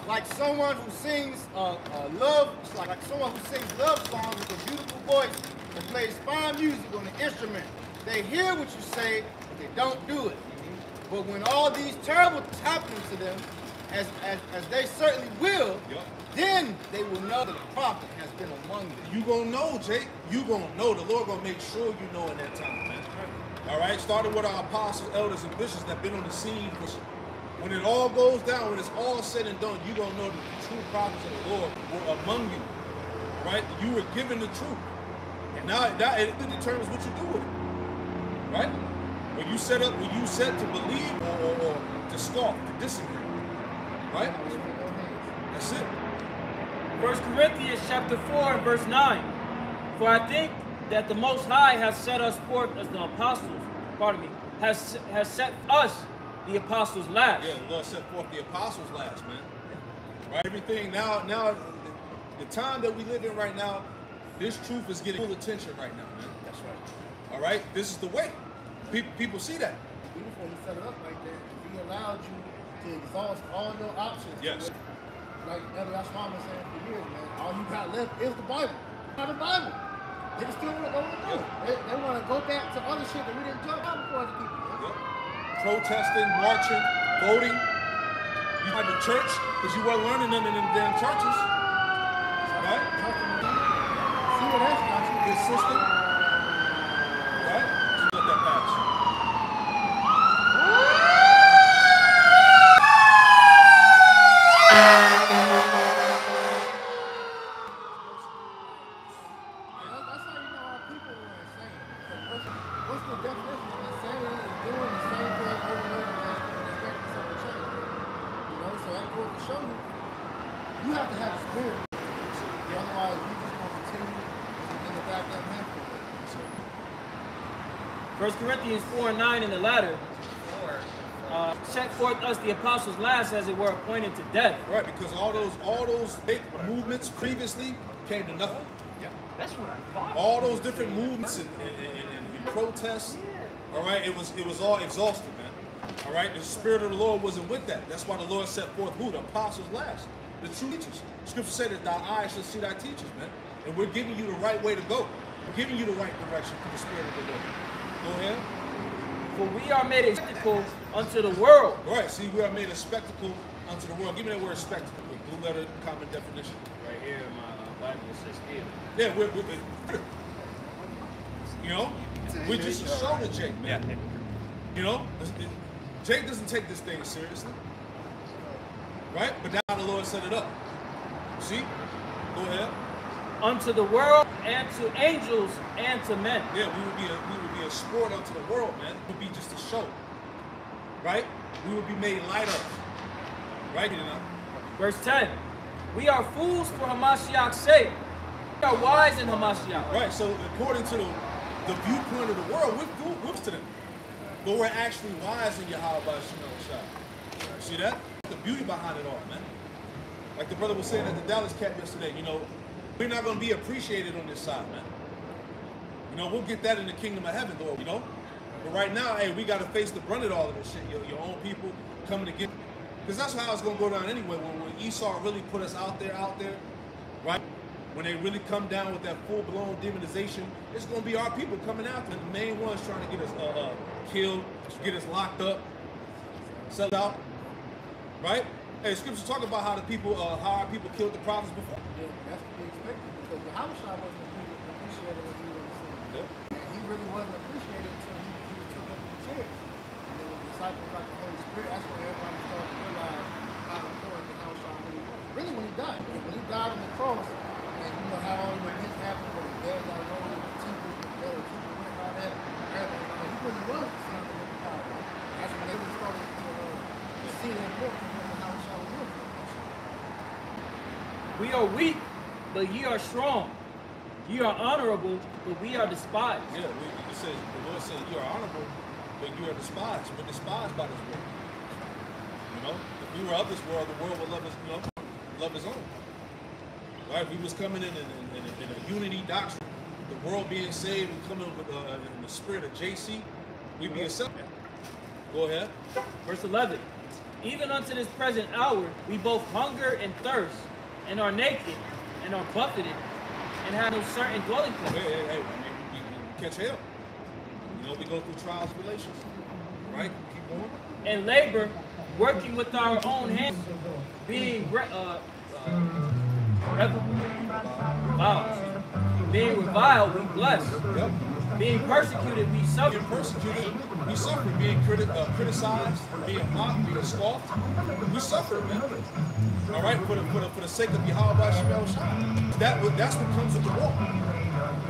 Like someone who sings like someone who sings love songs with a beautiful voice and plays fine music on an instrument. They hear what you say, but they don't do it. But when all these terrible things happen to them, as they certainly will, then they will know that the prophet has been among them. You gonna know, Jake. You gonna know. The Lord gonna make sure you know in that time, man. All right? Starting with our apostles, elders, and bishops that been on the scene. When it all goes down, when it's all said and done, you gonna know that the true prophets of the Lord were among you. Right? You were given the truth. And now it determines what you do with it. Right? When you set to believe or to scoff, to disagree. Right? That's it. 1 Corinthians chapter 4 and verse 9. For I think that the Most High has set us forth as the apostles, has set us, the apostles, last. Yeah, the Lord set forth the apostles last, man. Right? Everything now, the time that we live in right now, this truth is getting full attention right now, man. That's right. All right? This is the way. People see that. Even before he set it up like that, he allowed you to exhaust all your options. Yes. Like that's why I've been saying for years, man. All you got left is the Bible. Not the Bible. They still want to go with the Bible. They want to go back to other shit that we didn't talk about before the people. Yep. Protesting, marching, voting. You had the church because you weren't learning none of them damn churches. Right? See what that's got you. Good system. Right? Just let that pass. That's how you know our people are insane. What's the definition of insanity? Is doing the same thing over and over again and expecting something to change. You know, so that goes to show you, you have to have a spirit. Otherwise, you just going to continue in the goddamn handful. 1 Corinthians 4 and 9 in the latter. Set forth us the apostles last, as it were, appointed to death. Right, because all those big movements previously came to nothing. Yeah, that's what I thought. All those different movements and protests, all right, it was all exhausted, man. All right, the Spirit of the Lord wasn't with that. That's why the Lord set forth who? The apostles last, the true teachers. Scripture said that thy eyes shall see thy teachers, man. And we're giving you the right way to go. We're giving you the right direction through the Spirit of the Lord. Go ahead. For we are made a spectacle unto the world. Right, see, we are made a spectacle unto the world. Give me that word spectacle, blue letter, common definition. Right here in my Bible it says here. Yeah, we're you know, we're just a shoulder Jake, man. You know, Jake doesn't take this thing seriously, right? But now the Lord set it up. See? Go ahead. Unto the world and to angels and to men. Yeah, we would be a sport unto the world, man. It would be just a show, right? We would be made light of, right? You know. Verse 10. We are fools for Hamashiach's sake. We are wise in Hamashiach. Right. So according to the viewpoint of the world, we're fools to them, but we're actually wise in Yahweh Shai. See that? The beauty behind it all, man. Like the brother was saying at the Dallas Cap yesterday, you know, we're not going to be appreciated on this side, man. You know, we'll get that in the kingdom of heaven, though, you know. But right now, hey, we got to face the brunt of all of this shit. Your own people coming to get, because that's how it's going to go down anyway. When Esau really put us out there, right? When they really come down with that full-blown demonization, it's going to be our people coming out there. The main ones trying to get us killed, get us locked up, sold out, right? Hey, scripture talk about how how our people killed the prophets before. Yeah, that's to be expected because the Habashah wasn't appreciated when he was a Yep. he really wasn't appreciated until he was took up in the chair. And then when the disciples got the Holy Spirit, that's when everybody started to realize how important the Habashah really was. Really when he died. When he died on the cross, and you know how all the events happened where the dead got rolled in the temple, the dead people went by that, everything. He really was the son of the living God. That's when they really started to see the importance of the Habashah was living. We are weak, but ye are strong. Ye are honorable, but we are despised. Yeah, it says, the Lord said, you are honorable, but you are despised. We're despised by this world. You know, if we were of this world, the world would love us, you know, love his own. Right? If we was coming in a unity doctrine, the world being saved, and coming with in the spirit of JC, we'd be accepted. Go ahead. Verse 11. Even unto this present hour, we both hunger and thirst, and are naked, and are buffeted, and have no certain dwelling place. Hey, I mean, we catch hell. You know, we go through trials and relations. Right? Keep going. And labor, working with our own hands, being reviled. Being reviled, we bless. Yep. Being persecuted, we suffer. Being persecuted, we suffer. Being criticized, being mocked, being scoffed, we suffer, man. All right, for the sake of Yahweh Shai. That's what comes with the war,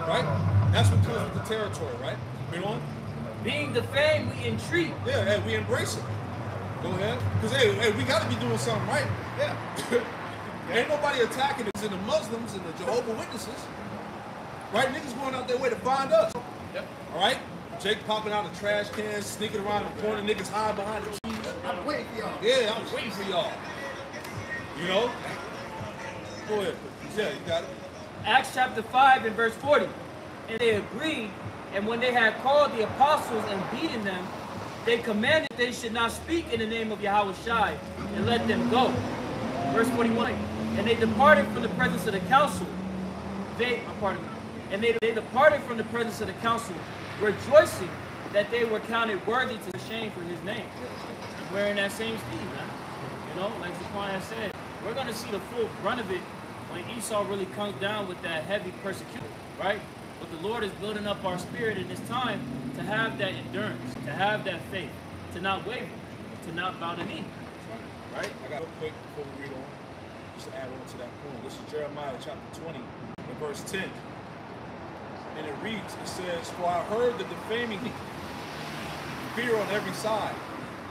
right? That's what comes with the territory, right? You know? Being defamed, we entreat. Yeah, hey, we embrace it. Go ahead, because hey, we got to be doing something right. Yeah. Ain't nobody attacking us, and the Muslims and the Jehovah's Witnesses, right? Niggas going out their way to find us. Yep. All right? Jake popping out of trash cans, sneaking around the corner, niggas hide behind the trees. I'm waiting for y'all. Yeah, I was waiting for y'all. You know? Go ahead. Yeah, you got it. Acts chapter 5 and verse 40. And they agreed, and when they had called the apostles and beaten them, they commanded they should not speak in the name of Yahweh Shai, and let them go. Verse 41. And they departed from the presence of the council. They departed from the presence of the council, rejoicing that they were counted worthy to shame for his name. Wearing that same steed, man. You know, like Zaquan has said, we're going to see the full brunt of it when Esau really comes down with that heavy persecution, right? But the Lord is building up our spirit in this time to have that endurance, to have that faith, to not waver, to not bow the knee, right? I got real quick before we read on, just to add on to that point. This is Jeremiah chapter 20 and verse 10. And it reads, it says, for I heard the defaming fear on every side.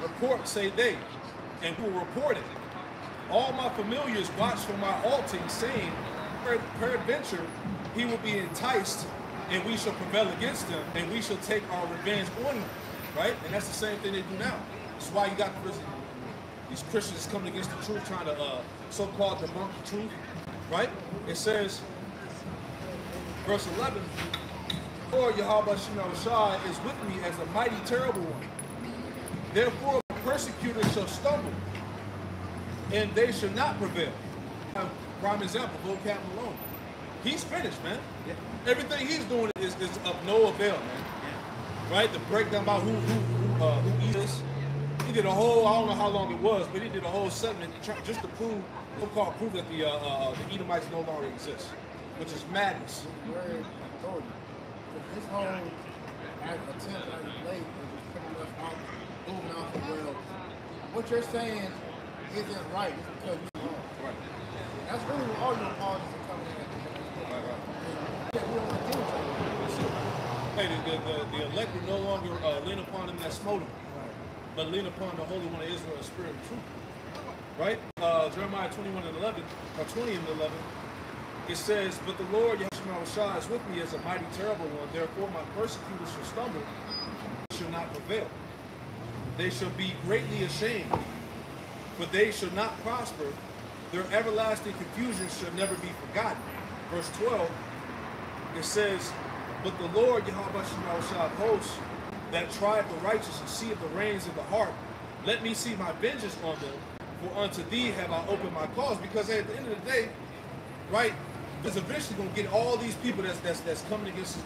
Report, say they, and who will report it. All my familiars watch for my halting, saying, peradventure he will be enticed, and we shall prevail against him, and we shall take our revenge on him. Right? And that's the same thing they do now. That's why you got these Christians coming against the truth, trying to so-called debunk the truth. Right? It says, verse 11, Lord Yahweh Shai is with me as a mighty terrible one. Therefore persecutors shall stumble, and they shall not prevail. Prime example, vocab alone. He's finished, man. Yeah. Everything he's doing is of no avail, man. Yeah. Right? The breakdown about who he is. He did a whole, I don't know how long it was, but he did a whole segment just to prove, so-called prove that the Edomites no longer exist, which is madness. This whole attempt at late pretty much moving off of, well, what you're saying isn't right. It's because you're wrong. Right. That's really what all your apologies are coming in. Right. Yeah, we don't want to deal with that. Hey, the elect will no longer lean upon them that smote them, but lean upon the Holy One of Israel, the Spirit of truth. Right? Jeremiah 21 and 11, or 20 and 11, it says, "But the Lord Yahshua is with me as a mighty terrible one. Therefore my persecutors shall stumble, shall not prevail. They shall be greatly ashamed, for they shall not prosper. Their everlasting confusion shall never be forgotten." Verse 12, it says, "But the Lord Yahweh Shah of hosts, that trieth the righteous and seeth the reins of the heart, let me see my vengeance on them, for unto thee have I opened my cause." Because at the end of the day, right, there's eventually gonna get all these people that's coming against the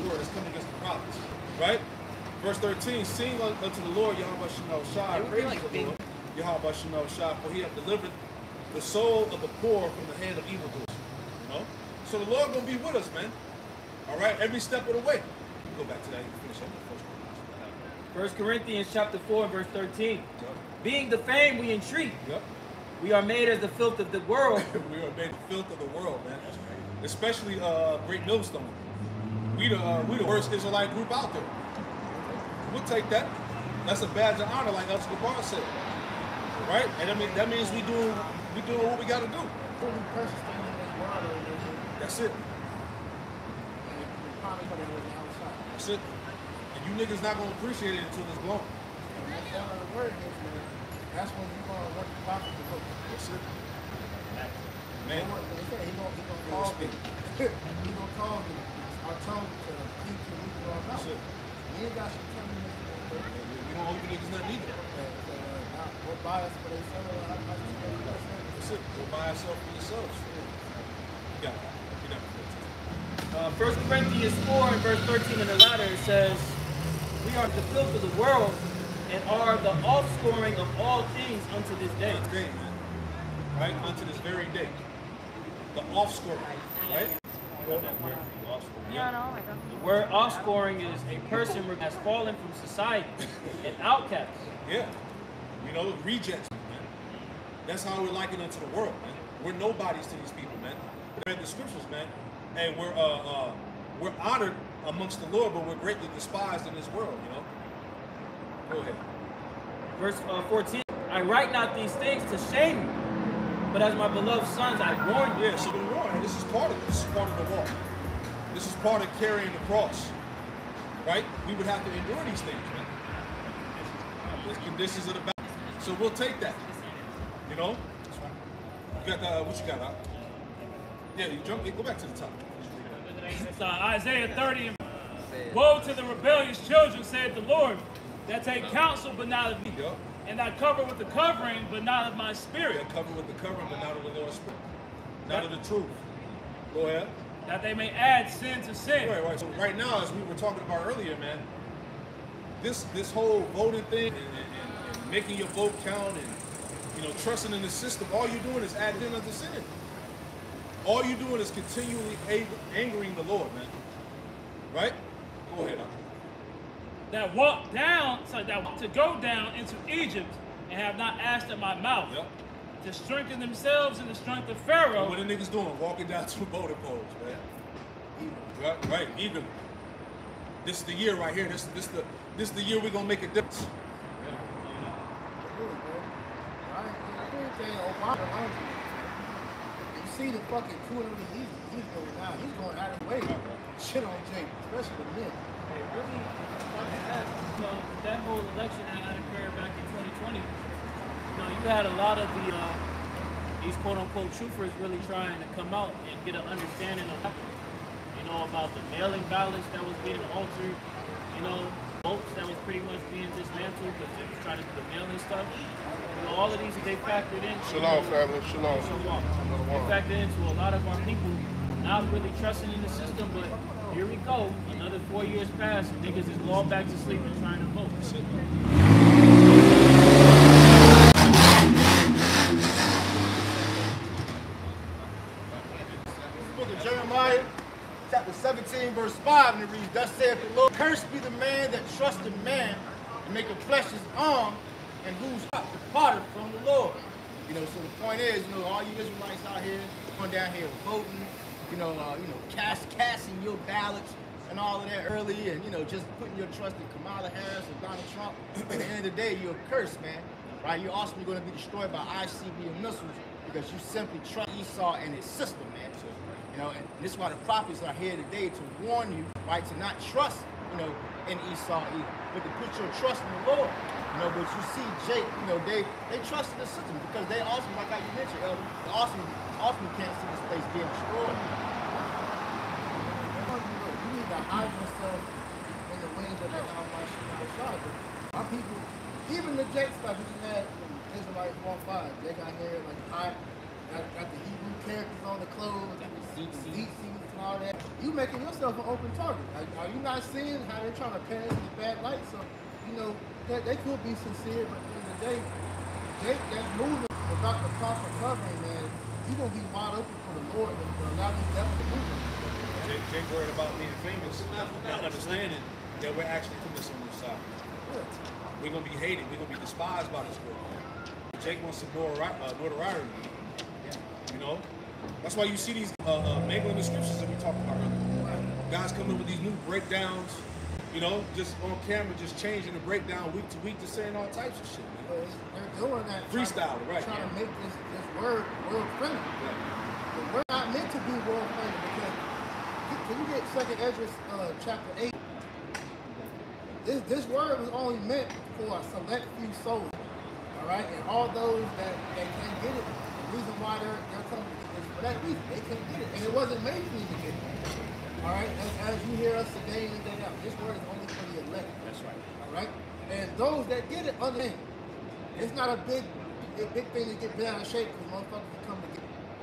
word, that's coming against the prophets, right? Verse 13, "Sing unto the Lord Yahweh Shah, praise the Lord Yahweh Shah, for he hath delivered the soul of the poor from the hand of evildoers." You know, so the Lord gonna be with us, man. All right, every step of the way. Go back to that. You can finish up the first one. 1 Corinthians chapter 4 verse 13. Yep. Being defamed, we entreat. Yep. We are made as the filth of the world. We are made the filth of the world, man. Especially Great Millstone. We the worst Israelite group out there. We'll take that. That's a badge of honor, like Elder Gabar said. Right? And I mean that means we doing what we gotta do. Pretty precious thing in this world, and That's it. probably put it on the outside. That's it. And you niggas not gonna appreciate it until it's gone. And that's the other word is, man. That's when you're going to work the prophet to look. That's it. Man. Man. He said he gonna call me. He gonna call me. Our tongue to teach you what you're all about. That's it. You ain't got some telling me. We don't owe you niggas nothing either. What bias for they sell? I just say that's it. That's it. Go buy yourself for yourselves. You got it. You know. 1 Corinthians 4 and verse 13 in the latter, it says, "We are the filth of the world and are the offscouring of all things unto this day." Unto this day, man. Right? Unto this very day. The offscouring, right? Yeah. The word offscouring is a person who has fallen from society, an outcast. Yeah. You know, rejects, man. That's how we're likened unto the world, man. We're nobodies to these people, man. We read the scriptures, man. And we're honored amongst the Lord, but we're greatly despised in this world, you know. Go ahead. Verse 14, "I write not these things to shame you, but as my beloved sons, I warn you." Yeah, so we're warned. This is part of it. This is part of the walk. This is part of carrying the cross, right? We would have to endure these things, man. There's conditions of the battle. So we'll take that, you know. You got the, what you got, Doc? Yeah, you jump, go back to the top. It's Isaiah 30. "Woe to the rebellious children, saith the Lord, that take counsel, but not of me. Yep. And that cover with the covering, but not of my spirit. Yeah, covered with the covering, but not of the Lord's Spirit. Not of the truth. Go ahead. That they may add sin to sin." Right. So right now, as we were talking about earlier, man, this whole voting thing and making your vote count and, you know, trusting in the system, all you're doing is adding unto sin. All you're doing is continually angering the Lord, man. Right? Go ahead. "That walk down, that want to go down into Egypt, and have not asked at my mouth, Yep. to strengthen themselves in the strength of Pharaoh." What are niggas doing? Walking down to the voting polls, man. Right, eagerly. This is the year right here. This is the year we're gonna make a difference. You see the fucking two of them, he's going out. He's going out of the way. Shit on Jake, especially the men. Hey, really, that whole election that occurred back in 2020, you had a lot of these quote-unquote truthers really trying to come out and get an understanding of, about the mailing ballots that was being altered, votes that was pretty much being dismantled because they was trying to do the mailing stuff. All of these, they factored in. Shalom, family. Shalom. They factored into a lot of our people not really trusting in the system, but here we go. Another 4 years passed, niggas is lulled back to sleep and trying to vote. Book of Jeremiah, chapter 17, verse 5, and it reads, "Thus saith the Lord, cursed be the man that trusteth man and make your flesh his arm, and who's departed from the Lord. You know, so the point is, you know, all you Israelites out here going down here voting, casting your ballots and all of that early, and just putting your trust in Kamala Harris and Donald Trump. At the end of the day, you're cursed, man. Right? You're also going to be destroyed by ICBM missiles because you simply trust Esau and his system, man. And this is why the prophets are here today to warn you, right, to not trust, in Esau either, but to put your trust in the Lord. But you see Jake, they trusted the system because they also, like how you mentioned, Elder, they also can't see this place being destroyed. You need to hide yourself in the wings of the Almighty God. Our people, even the Jake stuff we just had from Israelites 1-5, they got here like hot, got the Hebrew characters on the clothes, deep seats and all that. You making yourself an open target. Are you not seeing how they're trying to pass in the bad light? So, they could be sincere, but at the end of the day, Jake that's moving without the proper covering, man, you're going to be wide open for the Lord and allow these devils to move. Jake worried about being famous, not understanding that we're actually from this on this side. Yeah. We're going to be hated. We're going to be despised by this world. Jake wants some notoriety. That's why you see these mangling the scriptures that we talked about earlier. Guys coming up with these new breakdowns, just on camera, just changing the breakdown week to week, just saying all types of shit, man. They're doing that. Freestyle, right? Trying to make this word world friendly. Right. The word not meant to be world friendly because can you get 2nd Ezra chapter 8? This word was only meant for a select few souls. All right, and all those that can't get it, the reason why they're coming is for that reason. They can't get it, and it wasn't made for you to get it. All right, as you hear us today and day out, this word is only for the elect. That's right. All right, and those that get it, understand. It's not a big thing to get bent out of shape because motherfuckers come to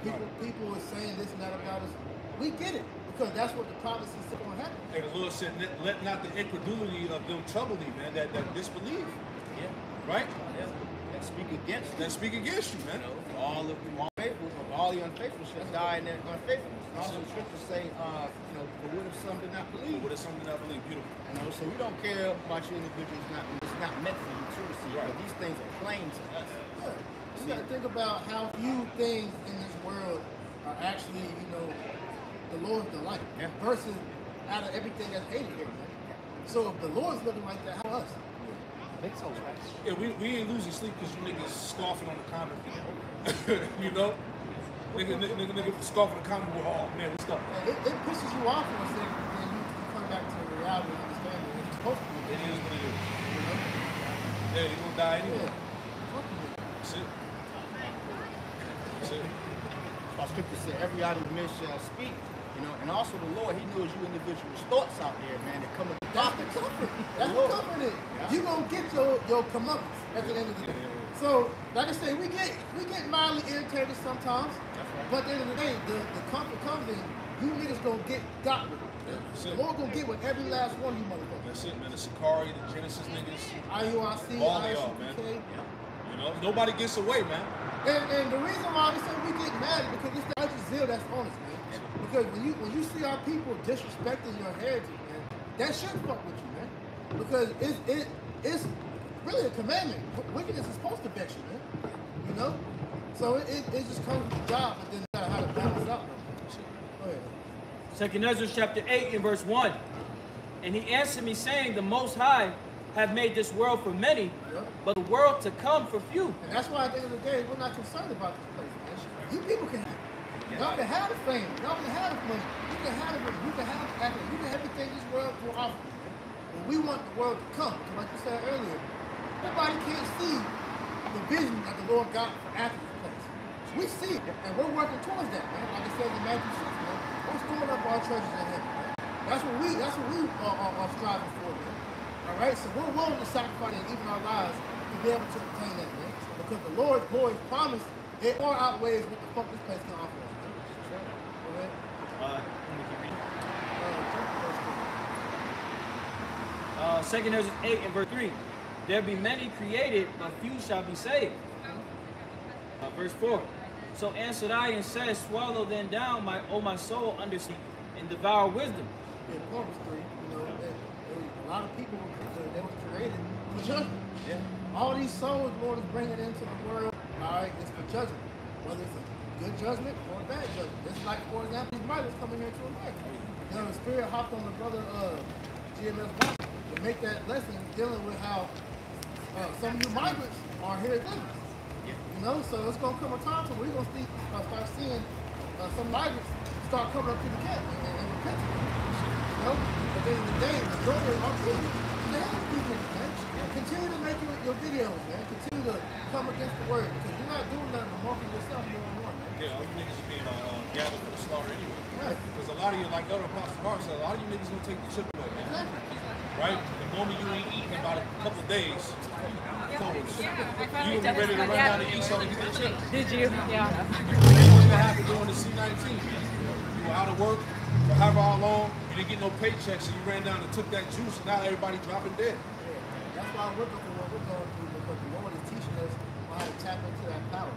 get it. People are saying this and that about us. We get it because that's what the prophecy said going to happen. And the Lord said, let not the incredulity of them trouble thee, man, that disbelieve. Yeah. Right? Yeah. That speak against you. That speak against you, man. All of the unfaithful, all the unfaithful shall die in their unfaithfulness. Also, the scriptures say, for what if some did not believe? What if some did not believe? Beautiful. So we don't care about you individuals. It's not meant for you to receive. Right. But these things are plain to us. Yeah. You got to think about how few things in this world are actually, the Lord's delight. Yeah. Versus out of everything that's hated here, man. So if the Lord's looking like that, how us? Yeah, we ain't losing sleep because you niggas scoffing on the comment. Nigga scoffing the comment with, oh man, we stuck. It pisses you off for a second, and then you come back to the reality and understand that it's supposed to be. It is what it is. Yeah, you're gonna die anyway. Yeah. That's it. That's it. Our scripture said, every idle man shall speak. And also the Lord, He knows you individuals' thoughts out there, man, that come with the That's the comfort. That's the comfort is. Yeah. You're going to get your comeuppance at the end of the day. So, like I say, we get mildly irritated sometimes. Right. But at the end of the day, the comfort comes in, you niggas going to got with it. The Lord going to get with every last one of you motherfuckers. That's it, man. The Sakari, the Genesis niggas. IURC, all they are, man. Nobody gets away, man. And the reason why we say we get mad is because it's the righteous zeal that's on us, man. Because when you see our people disrespecting your heritage, man, that should fuck with you, man. Because it's really a commandment. Wickedness is supposed to vex you, man. So it just comes with the job, but then how to balance out, man. Go ahead. 2nd Ezra chapter 8 and verse 1. And he answered me, saying, the Most High have made this world for many, but the world to come for few. And that's why at the end of the day, we're not concerned about this place, man. You people can have it. Y'all can have the fame. Y'all can have the money. You can have it. You can have it. You can have everything this world will offer. But we want the world to come. Like you said earlier, everybody can't see the vision that the Lord got for after this place. We see it, and we're working towards that, man. Like it says in Matthew 6, man. We're storing up our treasures in heaven, man. That's what we are striving for, man. All right, so we're willing to sacrifice and even our lives to be able to obtain that, man. Because the Lord's glory promise, it far outweighs what the fuck this place can offer us, man. Go ahead. Let me keep reading. 2nd Ezra 8 and verse 3. There be many created, but few shall be saved. Verse 4. So answered I and said, swallow then down my soul understanding and devour wisdom. Yeah, Proverbs 3, a lot of people they were created, For judgment. Yeah. All these souls the Lord is bringing into the world, all right, it's for judgment. Whether it's a good judgment or a bad judgment. It's like, for example, these migrants coming here to America. You know, the Spirit hopped on the brother GMS to make that lesson dealing with how some of you migrants are here living. You know, so it's going to come a time to where we're going to start seeing some migrants start coming up to the camp and repenting. You know, at the end of the day, the majority of our people, they have people, man. Continue to make your videos, man. Continue to come against the word because you're not doing nothing but marking yourself more and more, man. Yeah, all you niggas are being gathered for the slaughter anyway. Right. Because a lot of you, like Elder Apostle Mark said, a lot of you niggas gonna take the chip away, man. Exactly. Right? The moment you ain't eating in about a couple days, you gonna be ready to run down and eat something to get chip. Did you? Yeah. That's what's gonna happen during the C-19, man. You were out of work for however long, you didn't get no paychecks, so you ran down and took that juice, and now everybody dropping dead. That's why we're looking what we're going through because the Lord is teaching us how to tap into that power.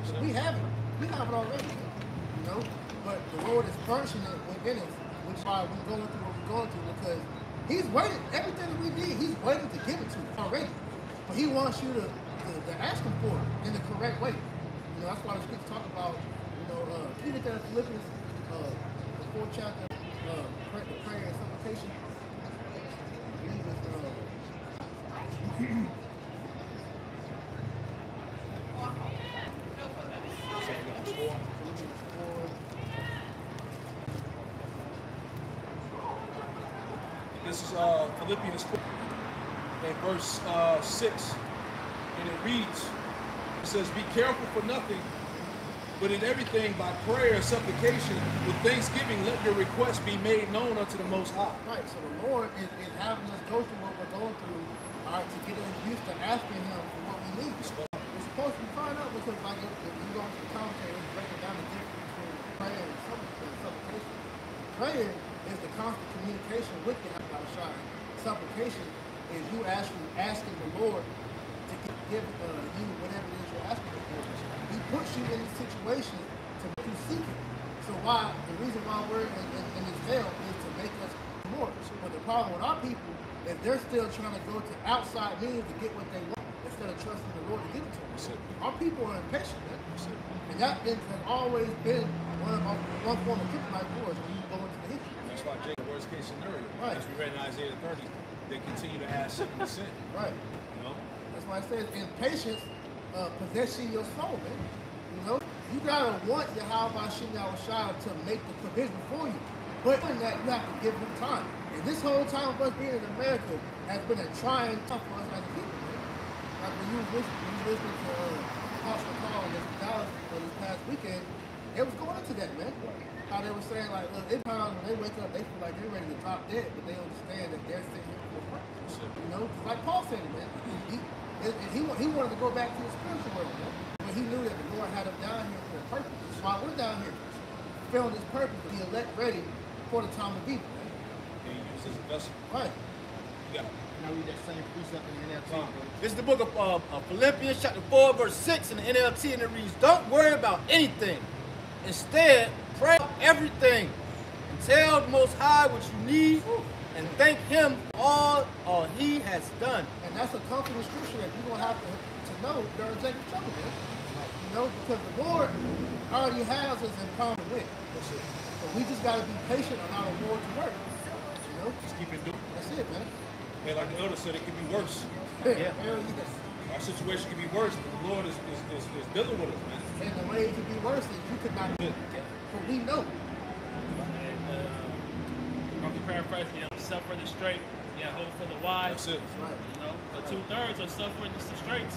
So we have it. We have it already. You know? But the Lord is furnishing it within us, which is why we're going through what we're going through because He's waiting. Everything that we need, He's waiting to give it to us already. But He wants you to ask Him for it in the correct way. You know, that's why the scripture talk about, you know, can you get that Philippians, the 4th chapter, the prayer and supplication. I believe it's, This is Philippians 4 and verse 6, and it reads, it says, "Be careful for nothing, but in everything by prayer and supplication with thanksgiving let your requests be made known unto the Most High." Right, so the Lord is having us go through what we're going through, all right, to get us used to asking Him for what we need. We're supposed to find out because, like, if you go into the commentary, it's breaking down the difference between prayer and supplication. Prayer is the constant communication with the Shai. Supplication is you actually asking the Lord to give you whatever it is you're asking for. He puts you in this situation to make you seek Him. So the reason why we're in this hell is to make us more. But the problem with our people is they're still trying to go to outside means to get what they want instead of trusting the Lord to give it to them. Our people are impatient, man. And that has always been one form of kryptonite for us when you go into the history. That's why Jacob, worst case scenario, right. As we read in Isaiah 30, they continue to add sin to sin. Right. You know? That's why it says, in patience, possessing your soul, man. You know? You gotta want Yahweh Shem Yahushua to make the provision for you. But in that, you have to give Him time. And this whole time of us being in America has been a trying time for us as a people, man. Like when you listening to Apostle Paul in Dallas this past weekend, they was going into that, man. How they were saying, like, look, it's times when they wake up, they feel like they're ready to drop dead, but they understand that they're sitting here for a purpose. You know, like Paul said, man. He wanted to go back to the spiritual world, man. But he knew that the Lord had him down here for a purpose. That's why we're down here. Fulfilling this purpose to be elect ready for the time of evil, man. And you use as a vessel. Right. Yeah. Now read that same precept in the NLT. This is the book of Philippians chapter 4, verse 6 in the NLT, and it reads, "Don't worry about anything. Instead, pray about everything and tell the Most High what you need and thank Him for all He has done." And that's a comforting scripture that you're going to have to know during Jacob's trouble, man. You know, because the Lord already has us in common with. So we just got to be patient on how the Lord to work. You know? Just keep it doing. That's it, man. And like the elder said, it could be worse. Yeah. Hell yes. Our situation could be worse, but the Lord is dealing with us, man. And the way it could be worse is you could not do it. But we know. I'm paraphrasing, you know, suffer the straight, yeah, hope for the wide. That's it. Right. You know, but 2/3 are suffering the straights,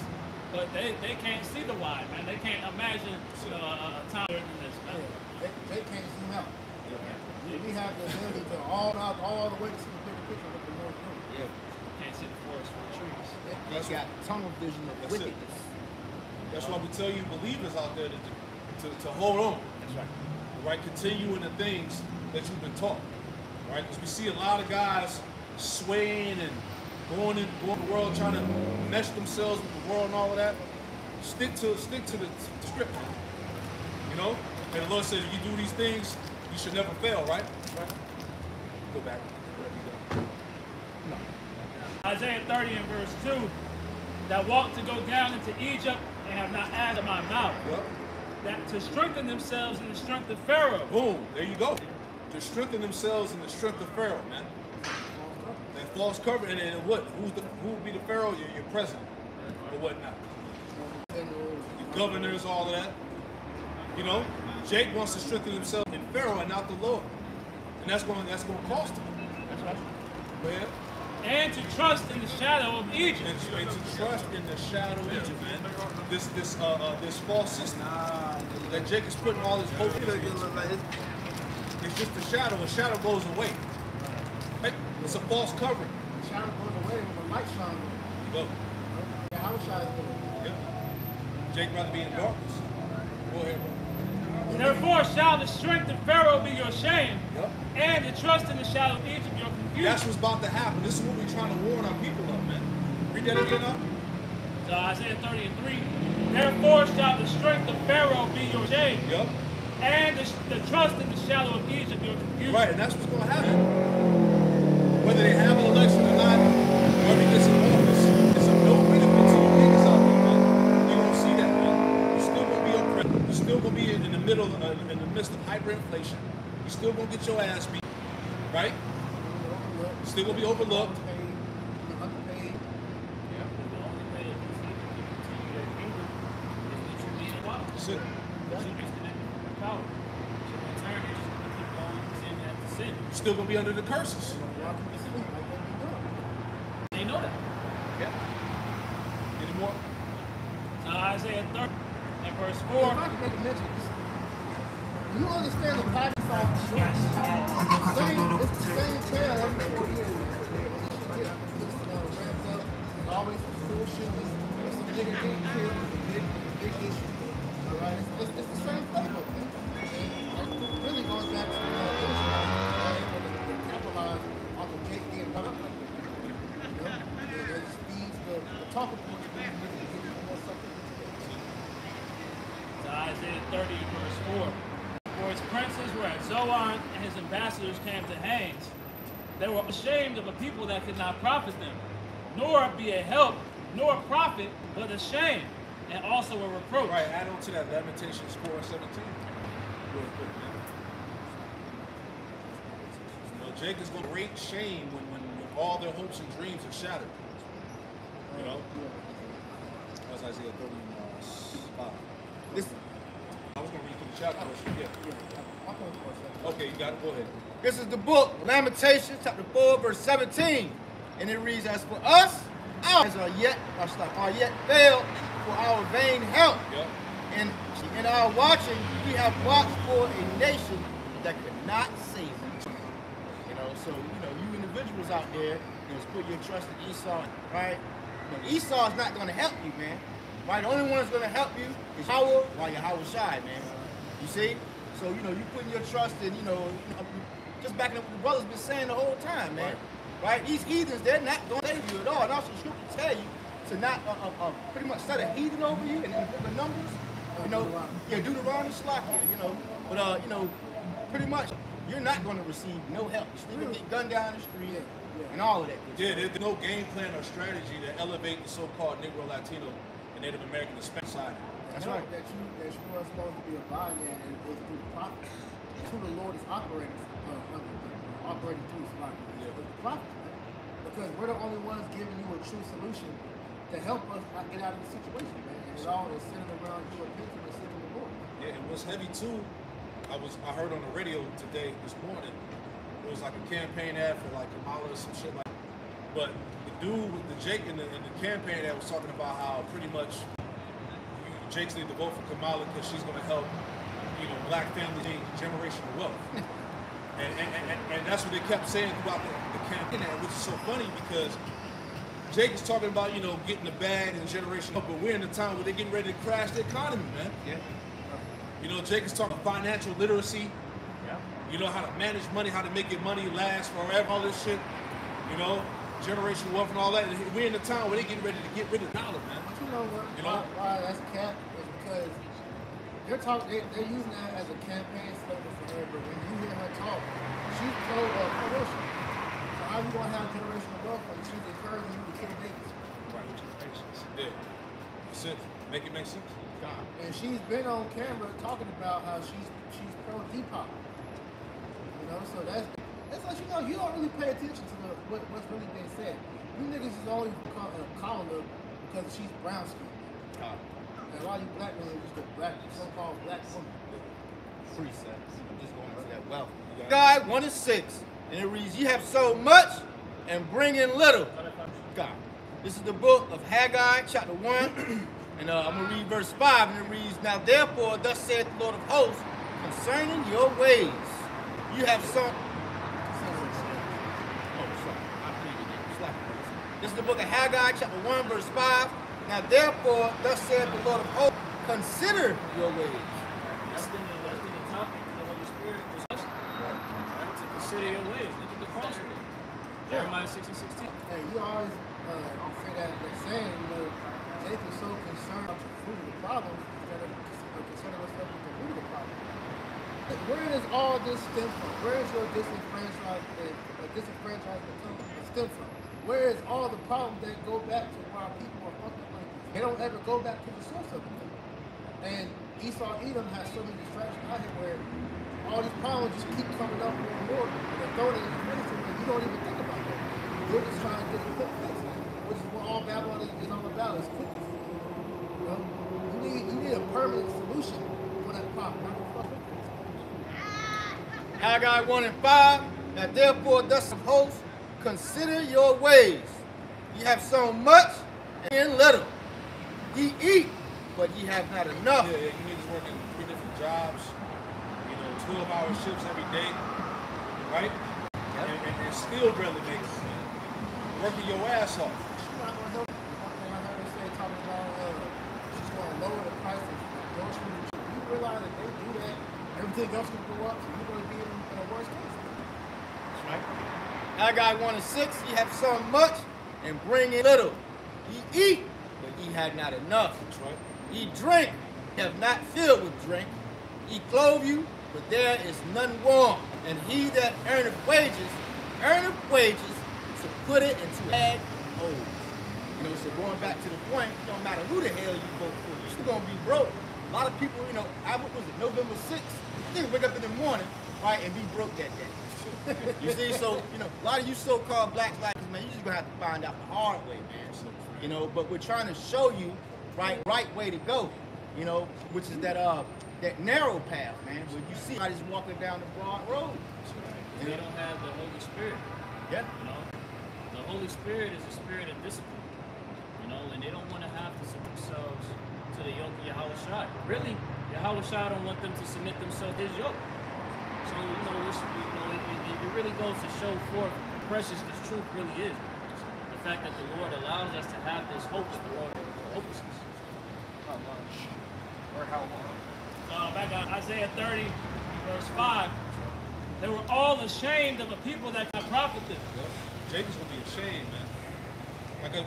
but they can't see the wide, man. They can't imagine a time than this. Man. They can't zoom out. We have the ability to all the way to see the bigger picture of what the Lord's doing. Yeah. Can't see the forest for the trees. They got tunnel vision of That's wickedness. That's why we tell you believers out there to hold on. That's right. Right? Continue in the things that you've been taught. Right? Because we see a lot of guys swaying and going in the world trying to mesh themselves with the world and all of that. Stick to the script. You know? And the Lord says if you do these things, you should never fail, right? Go back. Isaiah 30 and verse 2, that walk to go down into Egypt and have not added my mouth. Yep. That to strengthen themselves in the strength of Pharaoh. Boom, there you go. To strengthen themselves in the strength of Pharaoh, man. That false cover, and then what? Who would be the Pharaoh? Your president, or whatnot. Your governors, all of that. You know, Jake wants to strengthen himself in Pharaoh and not the Lord, and that's going to cost him. That's right. Go ahead. And to trust in the shadow of Egypt. And to trust in the shadow of Egypt, man. This false system that Jake is putting all his hope into. It's just a shadow. A shadow goes away. Right? It's a false covering. The shadow goes away when the light shines. You go. Yeah, how shines it? Yep. Jake rather be in darkness. Go ahead, bro. Therefore shall the strength of Pharaoh be your shame, Yep. and the trust in the shadow of Egypt your confusion. That's what's about to happen. This is what we're trying to warn our people of, man. Read that again up. So Isaiah 30 and 3. Therefore shall the strength of Pharaoh be your shame, Yep. and the trust in the shadow of Egypt your confusion. Right, and that's what's going to happen. Whether they have an election or not, whoever gets in office, it's of no benefit to the niggas out there, man. You don't see that, man. You're still going to be oppressed. You're still going to be in the middle, in the midst of hyperinflation. You're still going to get your ass beat, right? You're still going to be overlooked. Underpaid. That's it. You're still going to be under the curses. They know that. Yeah. Any more? Isaiah 30 and verse If 4. I can make a mention, you understand the Pakistan it's the same tale every 4 years. It's ramped up. There's always some school shootings. There's some nigga getting killed. Big issue. All right, it's the same playbook, man. And it really goes back to they capitalize off of Jake being done up like that. You know, there's speeds, the talking points, to get more something. So Isaiah 30 verse 4. For his princes were at Zoan, and his ambassadors came to Hanes. They were ashamed of a people that could not profit them, nor be a help, nor a profit, but a shame, and also a reproach. Right, add on to that Lamentations 4:17. Real quick, man. You know, Jake is going to great shame when all their hopes and dreams are shattered. You know? That's Isaiah 35. This, I was going to read through the chapter. Yeah. Okay, you got it. Go ahead. this is the book, Lamentations, chapter 4, verse 17. And it reads, as for us, our eyes are yet veiled for our vain help. Yep. And in our watching, we have watched for a nation that could not save us. You know, so, you individuals out there, put your trust in Esau, right? But Esau is not going to help you, man. Right? The only one that's going to help you is Howard while you're Howard Shy, man. You see? So, you putting your trust in, just backing up what the brother's been saying the whole time, man. Right? These heathens, they're not going to save you at all. And also, the scripture tell you to not pretty much set a heathen over you and the numbers. Deuteronomy Slakia, But, pretty much, you're not going to receive no help. You're still going to get gunned down the street and all of that. Yeah, there's no game plan or strategy to elevate the so-called Negro, Latino, and Native American Hispanic society. That's right. That you are supposed to be abiding in and is through the prophet. That's who the Lord is operating through his prophet. Yeah. The prophet. Because we're the only ones giving you a true solution to help us get out of the situation, man. And it all is centered around you repenting and seeking the Lord. Yeah, and what's heavy too, I heard on the radio today, this morning, it was like a campaign ad for like Kamala or some shit like that. But the dude with the Jake in the campaign ad was talking about how pretty much Jake's need to vote for Kamala because she's going to help, black families gain generational wealth. and that's what they kept saying throughout the campaign ad, which is so funny because Jake is talking about, getting the bag and generational wealth, but we're in a time where they're getting ready to crash the economy, man. Yeah. Jake is talking financial literacy. Yeah. How to manage money, how to make your money last forever, all this shit. Generational wealth and all that. And we're in a time where they're getting ready to get rid of the dollar, man. But you know what? Why that's cap is because they're using that as a campaign slogan for her. But when you hear her talk, she's pro-abortion. So how you gonna have generational wealth and she's encouraging you to kill babies. Right. Yeah. That's it. Make it make sense. And she's been on camera talking about how she's pro Depop. You know, so that's like, you know, you don't really pay attention to what's really being said. You niggas is only calling her because she's brown skin. And a lot of you black men are just a black, so-called black woman. Precepts. I'm just going into that wealth. God 1:6, and it reads, "Ye have so much and bring in little." God. This is the book of Haggai, chapter 1, and I'm going to read verse 5, and it reads, "Now therefore, thus saith the Lord of hosts, concerning your ways, you have some..." This is the book of Haggai, chapter 1, verse 5. "Now therefore, thus saith the Lord of hosts, consider your ways." That's been the topic of the Holy Spirit discussion. Right? To consider your ways. Look at the cross of it. Jeremiah 6:16. Hey, you always say that saying, you know, Jacob's so concerned about the fruit of the problem instead of concerning himself with the root of the problem. Where does all this stem from? Where is your disenfranchisement stem from? Where is all the problems that go back to why people are fucked up? Like, they don't ever go back to the source of it. And Esau Edom has so many distractions out here where all these problems just keep coming up more and more. And they're throwing it in your face and you don't even think about it. You're just trying to get a quick fix, which is what all Babylon is all about, is quick. You know? You need a permanent solution for that problem. Haggai 1 and 5. "Now therefore, thus of hosts, consider your ways. Ye have so much and little. Ye eat, but ye have not enough." Yeah, you niggas working 3 different jobs, you know, 12-hour shifts every day, right? Yep. And still barely making it. Working your ass off. She's not going to help you. One thing I heard her say talking about she's going to lower the price of groceries. You realize that they do that, everything else can go up, so you're going to be in a worse case. That's right. Haggai 1 and 6. "Ye have so much and bring in little. Ye eat, but ye have not enough. That's right. Ye drink, have not filled with drink. Ye clothe you, but there is none warm. And he that earneth wages to put it into bad old." You know, so going back to the point, it don't matter who the hell you vote for, you're still gonna be broke. A lot of people, you know, what was it, November 6th? You can wake up in the morning, right, and be broke that day. You see, so, you know, a lot of you so-called black lives, man, you just gonna have to find out the hard way, man. You know, but we're trying to show you, right way to go, you know, which is that narrow path, man, where you see somebody's walking down the broad road. They don't have the Holy Spirit. Yeah. You know, the Holy Spirit is a spirit of discipline. You know, and they don't want to have to submit themselves to the yoke of Yahushua. Really, Yahushua don't want them to submit themselves to his yoke. So, you know, it really goes to show forth how precious this truth really is. The fact that the Lord allows us to have this hope in the world of hopelessness. How long? Or how long? Back on Isaiah 30, verse 5. "They were all ashamed of a people that could profit them." Yep. Jacob's gonna be ashamed, man.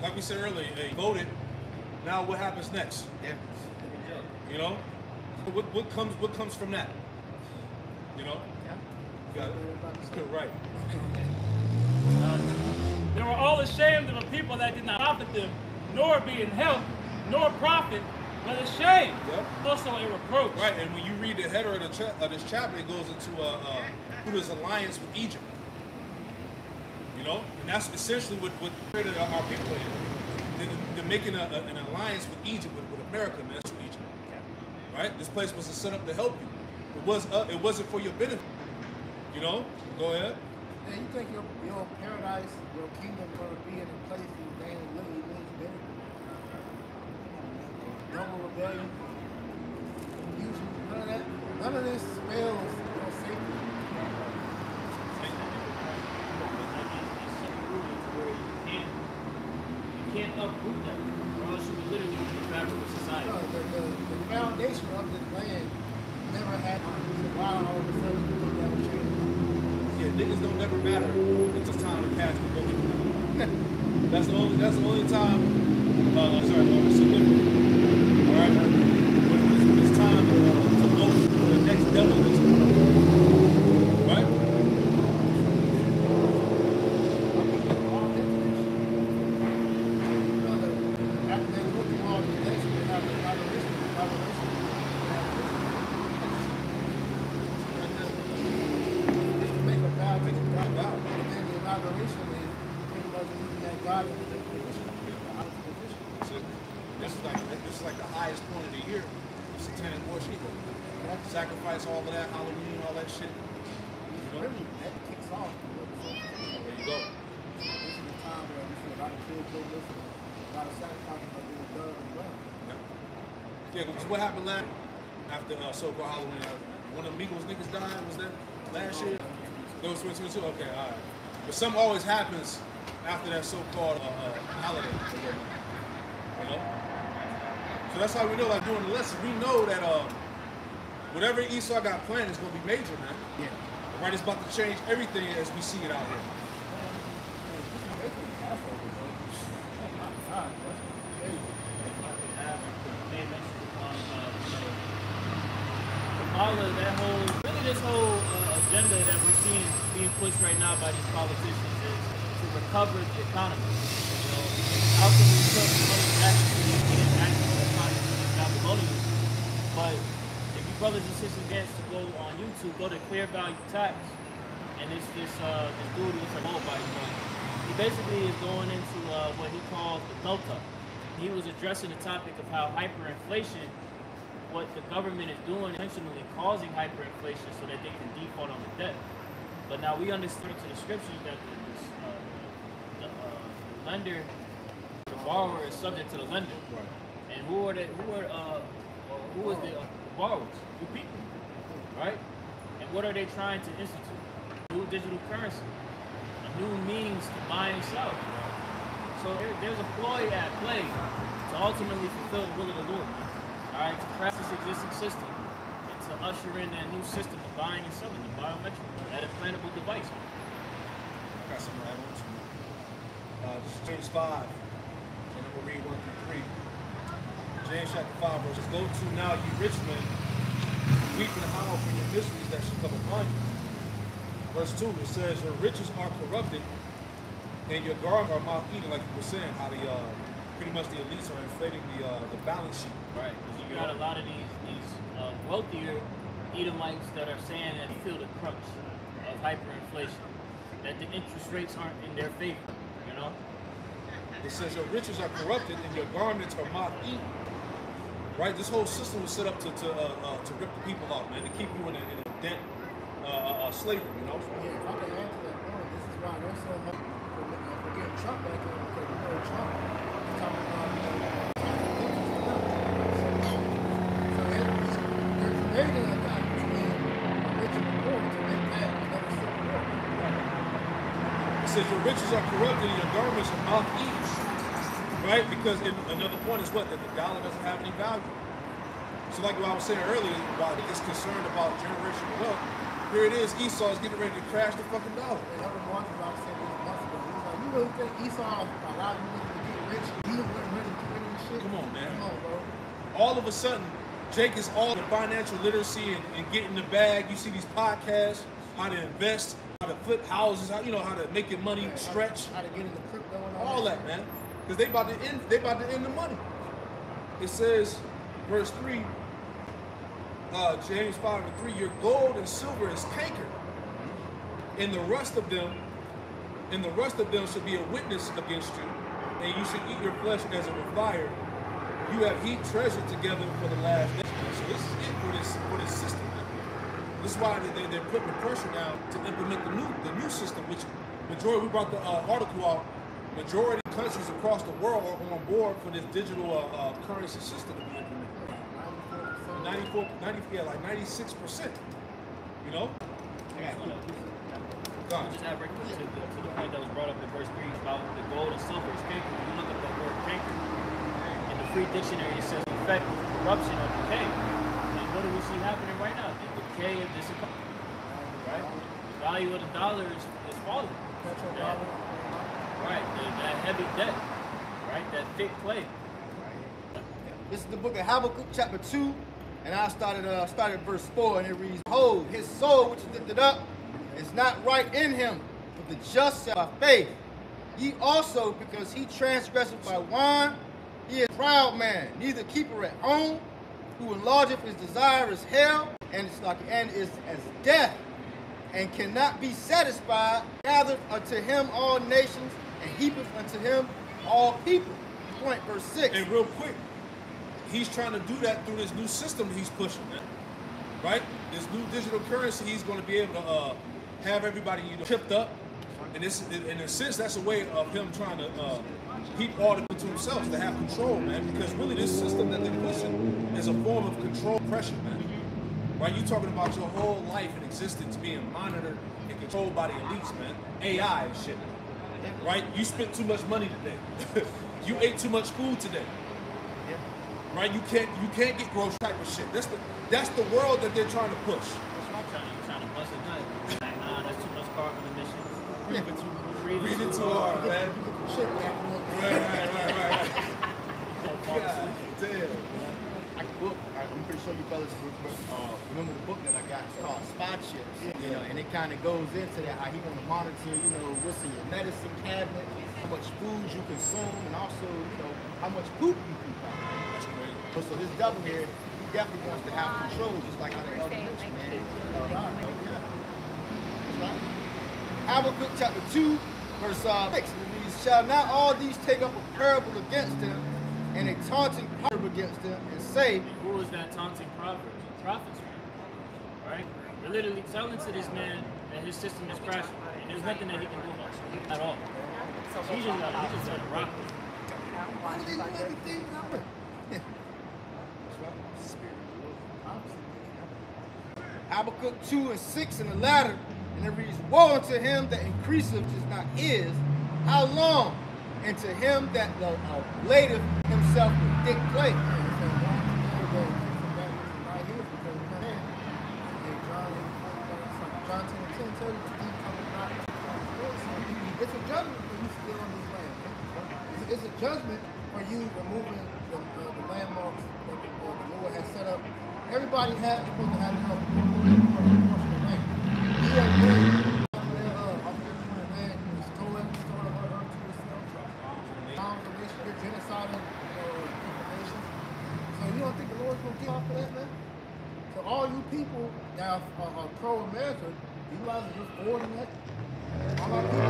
Like we said earlier, they voted. Now what happens next? Yeah. You know, what comes from that? You know, Yeah. got it. Right. They were all ashamed of a people that did not profit them, nor be in health, nor profit, but ashamed. Yep. Also a reproach. Right, and when you read the header of this chapter, it goes into Judah's alliance with Egypt. You know, and that's essentially what created our people here. They're making an alliance with Egypt, with America, man. That's Egypt. Right? This place was set up to help you. It wasn't for your benefit. You know? Go ahead. Yeah, you think your paradise, your kingdom is going to be in a place where man literally lives benefit? Double rebellion, confusion, none of this spells your safety. You can't uproot that, or else you will literally be the fabric of society. No, the foundation of this land never had so why all of a sudden you think that would change? Yeah, niggas don't never matter until it's time to pass the vote. That's the only time. It's significant. All right, when it's time to vote for the next devil that's right. God in the position. This is like the highest point of the year. Satanic worship. Sacrifice all of that, Halloween, all that shit. You know? Really, that kicks off. There you go. This is the time where we see a lot of kids go listen. A lot of sacrifices are being done as well. Yeah, because what happened after so-called Halloween? One of the Migos niggas died, was that last year? That was 2022? Okay, all right. But something always happens after that so-called holiday. You know? So that's how we know, like during the lesson, we know that whatever Esau got planned is going to be major, man. Yeah. Right, it's about to change everything as we see it out here. All of that whole, really this whole agenda that we're seeing being pushed right now by these politicians is to recover the economy. You know, how can we put money back into the actual economy of Babylonians? But if you brothers and sisters get to go on YouTube, go to Clear Value Tax, and it's this dude who's a mobile one. He basically is going into what he calls the delta. He was addressing the topic of how hyperinflation, what the government is doing, intentionally causing hyperinflation so that they can default on the debt. But now we understand to the scriptures that the lender, the borrower is subject to the lender. Right. And who is the borrowers? The people, right? And what are they trying to institute? New digital currency, a new means to buy and sell. So there's a ploy at play to ultimately fulfill the will of the Lord. All right, to crash this existing system and to usher in that new system of buying and selling, the biometric, that implantable device. I got something to add on to. This is James 5, and then we'll read 1 through 3. James chapter 5, verses, go to now, ye rich men, weep and howl for your miseries that shall come upon you. Verse 2, it says, your riches are corrupted, and your garments are moth-eaten, like you were saying, how the pretty much the elites are inflating the balance sheet. Right, because you got a lot of these wealthier Edomites that are saying that they feel the crunch of hyperinflation, that the interest rates aren't in their favor, you know? It says your riches are corrupted and your garments are moth-eaten. Right, this whole system was set up to rip the people off, man, to keep you in a debt slavery, you know? Yeah, if I can add to that point, this is why there's so much for getting Trump back in, because you know Trump is talking about so there's a major attack between the rich and the poor to make that another civil war. It says your riches are corrupted and your garments are moth-eaten. Right? Because another point is what? That the dollar doesn't have any value. So like what I was saying earlier, while it's concerned about generational wealth, here it is, Esau is getting ready to crash the fucking dollar. And that was one thing I was saying this months ago. He was like, you really think Esau allowed you to get rich? He wasn't ready to get rid of this shit? Come on, man. Come on, bro. All of a sudden, Jake is all the financial literacy and getting the bag. You see these podcasts, how to invest, how to flip houses, how to make your money stretch. How to get into crypto and all that, man. Because they about to end the money. It says, verse 3, James 5 and 3, your gold and silver is cankered, and the rust of them should be a witness against you, and you should eat your flesh as it with fire. You have heaped treasure together for the last day. So this is it for this system. This is why they're putting the pressure down to implement the new system, which majority, we brought the article out, majority of countries across the world are on board for this digital currency system to be implemented. 96%. You know? Just have to the point that was brought up in verse 3 about the gold and silver is canker. When you look at that word canker, in the free dictionary it says effect of corruption or decay. And what do we see happening right now? The decay of this economy. Right? The value of the dollar is falling. Right, that heavy debt, right? That thick clay. This is the book of Habakkuk, chapter 2, and I started verse 4, and it reads, behold, his soul which is lifted up is not right in him, but the just shall by faith. Ye also, because he transgresseth by wine, he is a proud man, neither keeper at home, who enlargeth his desire is hell, and is as death, and cannot be satisfied, gathereth unto him all nations, and heapeth unto him all people. Point, verse 6. And real quick, he's trying to do that through this new system he's pushing, man. Right? This new digital currency, he's going to be able to have everybody, chipped up. And this, in a sense, that's a way of him trying to heap all of it to himself, to have control, man. Because really, this system that they're pushing is a form of control pressure, man. Right? You're talking about your whole life and existence being monitored and controlled by the elites, man. AI and shit. Right? You spent too much money today. You ate too much food today. Right? You can't get gross type of shit. That's the world that they're trying to push. That's what I'm trying to bust a nut. Like, nah, that's too much carbon emissions. Breathe it too hard, man. Right. God damn. I'm pretty sure you fellas remember the book that I got. It's called Spot Chips. You know, and it kind of goes into that, how he going to monitor, what's in your medicine cabinet, how much food you consume, and also, how much poop you poop out. That's great. So this devil here, he definitely wants to have control, just like how the elder mentioned, man. Habakkuk chapter 2, verse 6. It reads, shall not all these take up a parable against him, and a taunting proverb against them, and say, Who is that taunting proverb? Prophets, right? We're literally telling to this man that his system is crashing, and there's nothing that he can do about it at all. He just got to rock with it. Why do they do everything without Habakkuk 2 and 6 in the latter, and it reads, woe unto him that increaseth which is not his, how long? And to him that ladeth himself with thick clay. John 10 and 10 tell you the deep coming not. It's a judgment for you still on this land. It's a judgment for you removing the landmarks that the Lord has set up. Everybody has supposed to have a portion of land. He has been genocide nations. So you don't think the Lord's gonna get off of that, man? So all you people that are pro-America, you guys are just forwarding that. All our people,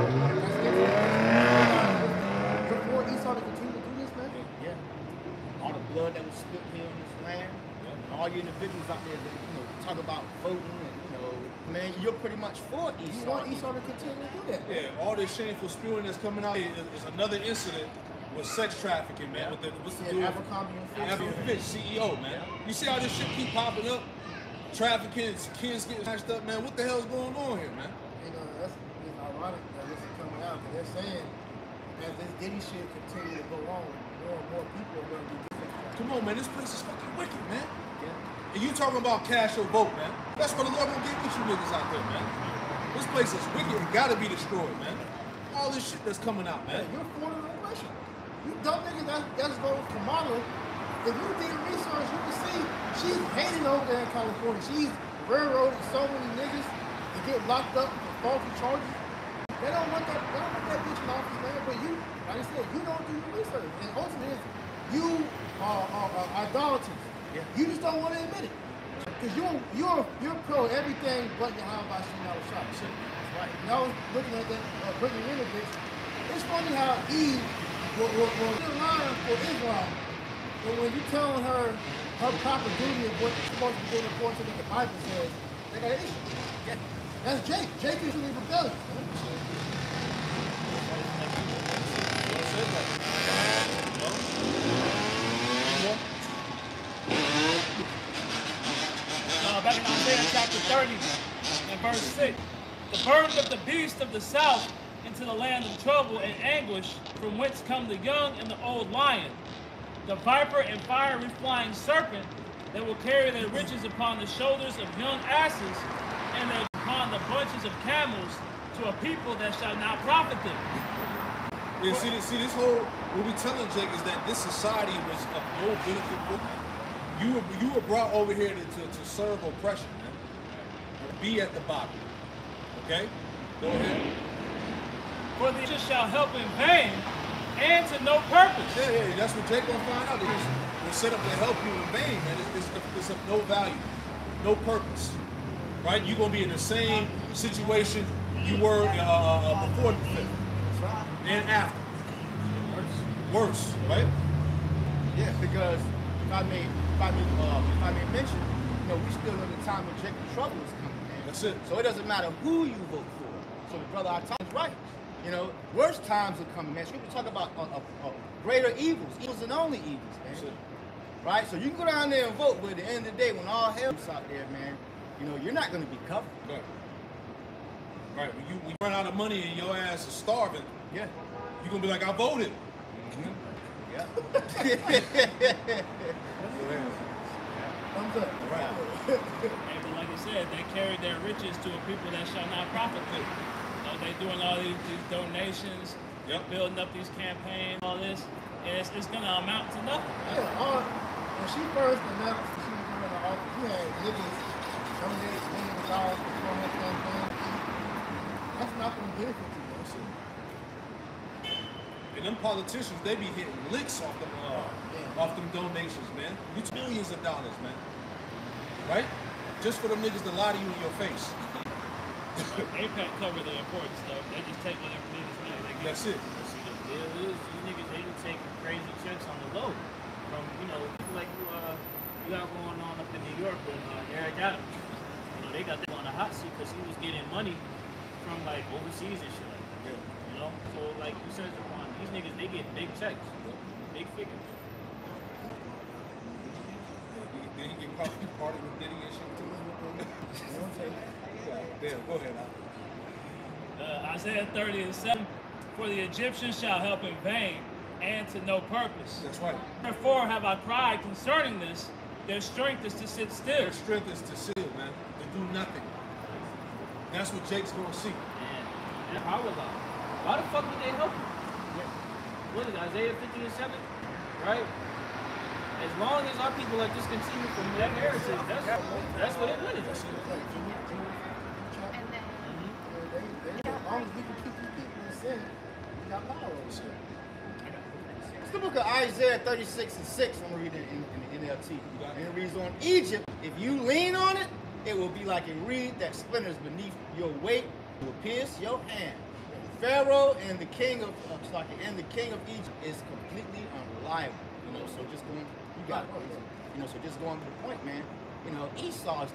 that's for Esau to continue to do this, man? Yeah. All the blood that was spilled here on this land, all you individuals out there that talk about voting and man, you're pretty much for Esau. You want Esau to continue to do that? Yeah, all this shameful spewing that's coming out is another incident with sex trafficking, man. With what's the dude? Abercrombie Fitch, CEO, man. You see how this shit keep popping up? Trafficking, kids getting snatched up, man. What the hell's going on here, man? It's ironic that this is coming out because they're saying as this Diddy shit continue to go on, more and more people are going to be different. Come on, man. This place is fucking wicked, man. Yeah. And you talking about cash or vote, man. That's what the Lord gonna get with you niggas out there, man. This place is wicked. It gotta be destroyed, man. All this shit that's coming out, man. You're for the oppression. You dumb niggas that's going to Kamala. If you did research, you can see she's hating over there in California. She's railroaded so many niggas to get locked up for faulty charges. They don't want that bitch in office, man. But you, like I said, you don't do your research. And ultimately, you are idolaters. Yeah. You just don't want to admit it. Because you're pro everything but your how about shooting out a shot. Right. And I was looking at that Brittany Winovich. It's funny how Eve will get in line for Islam, but when you're telling her proper duty of what's supposed to be doing according to what the Bible says, they got an issue. Yeah. That's Jake. Jake is really rebellious. Back in Isaiah chapter 30 and verse 6. The birth of the beast of the south into the land of trouble and anguish, from whence come the young and the old lion, the viper and fiery flying serpent that will carry their riches upon the shoulders of young asses and upon the bunches of camels to a people that shall not profit them. Yeah, see this whole, what we telling Jake is that this society was of no benefit for you. You were brought over here to serve oppression, man. Be at the bottom. Okay? Go ahead. For the just shall help in vain and to no purpose. Yeah, that's what Jake gonna find out. They're set up to help you in vain, man. It's of no value, no purpose. Right? You're gonna be in the same situation you were before the fifth. and after. Worse, right? Yeah, because if I may mention, you know, we still in the time when Jacob trouble is coming, man. That's it. So it doesn't matter who you vote for. So the brother our time is right. You know, worse times are coming, man. Scripture talk about greater evils and only evils, man. That's it. Right? So you can go down there and vote, but at the end of the day, when all hell's out there, man, you know, you're not going to be covered. Right. Right. When you run out of money and your ass is starving, Yeah. you're going to be like, I voted. Yeah. Thumbs up. Right. And but like I said, they carried their riches to a people that shall not profit them. You know, they doing all these donations, Yep. building up these campaigns, all this, and it's gonna amount to nothing. Yeah, when she first announced that she was doing the office, you had niggas donate millions of dollars for her campaign. That's not going to benefit you, man. And them politicians, they be hitting licks off them donations, man. It's millions of dollars, man. Right? Just for them niggas to lie to you in your face. APAC cover the important stuff. They just take whatever niggas money they get. That's it. See, the deal is, you niggas, they can take crazy checks on the low from, you know, people like you got going on up in New York with Eric Adams. You know, they got them on the hot seat because he was getting money from, like, overseas and shit like that. Yeah. You know? So, like you said, Jaquan, these niggas, they get big checks, big figures. Then he get party with Diddy and shit too. Damn, go ahead, Al. Isaiah 30:7, for the Egyptians shall help in vain and to no purpose. That's right. Therefore have I cried concerning this, their strength is to sit still. Their strength is to seal, man. To do nothing. That's what Jake's gonna see. And power law. Why the fuck would they help you? What is it, Isaiah 50 and 7? Right? As long as our people like just continue from that heritage, that's what it is. As long as we can keep these people in sin, we got power over sin. It's the book of Isaiah 36:6. I'm going to read it in the NLT. And it reads, on Egypt, if you lean on it, it will be like a reed that splinters beneath your weight. It will pierce your hand. Pharaoh and the king of Egypt is completely unreliable. You know, so just going, you got it. You know, so just going to the point, man. You know, Esau is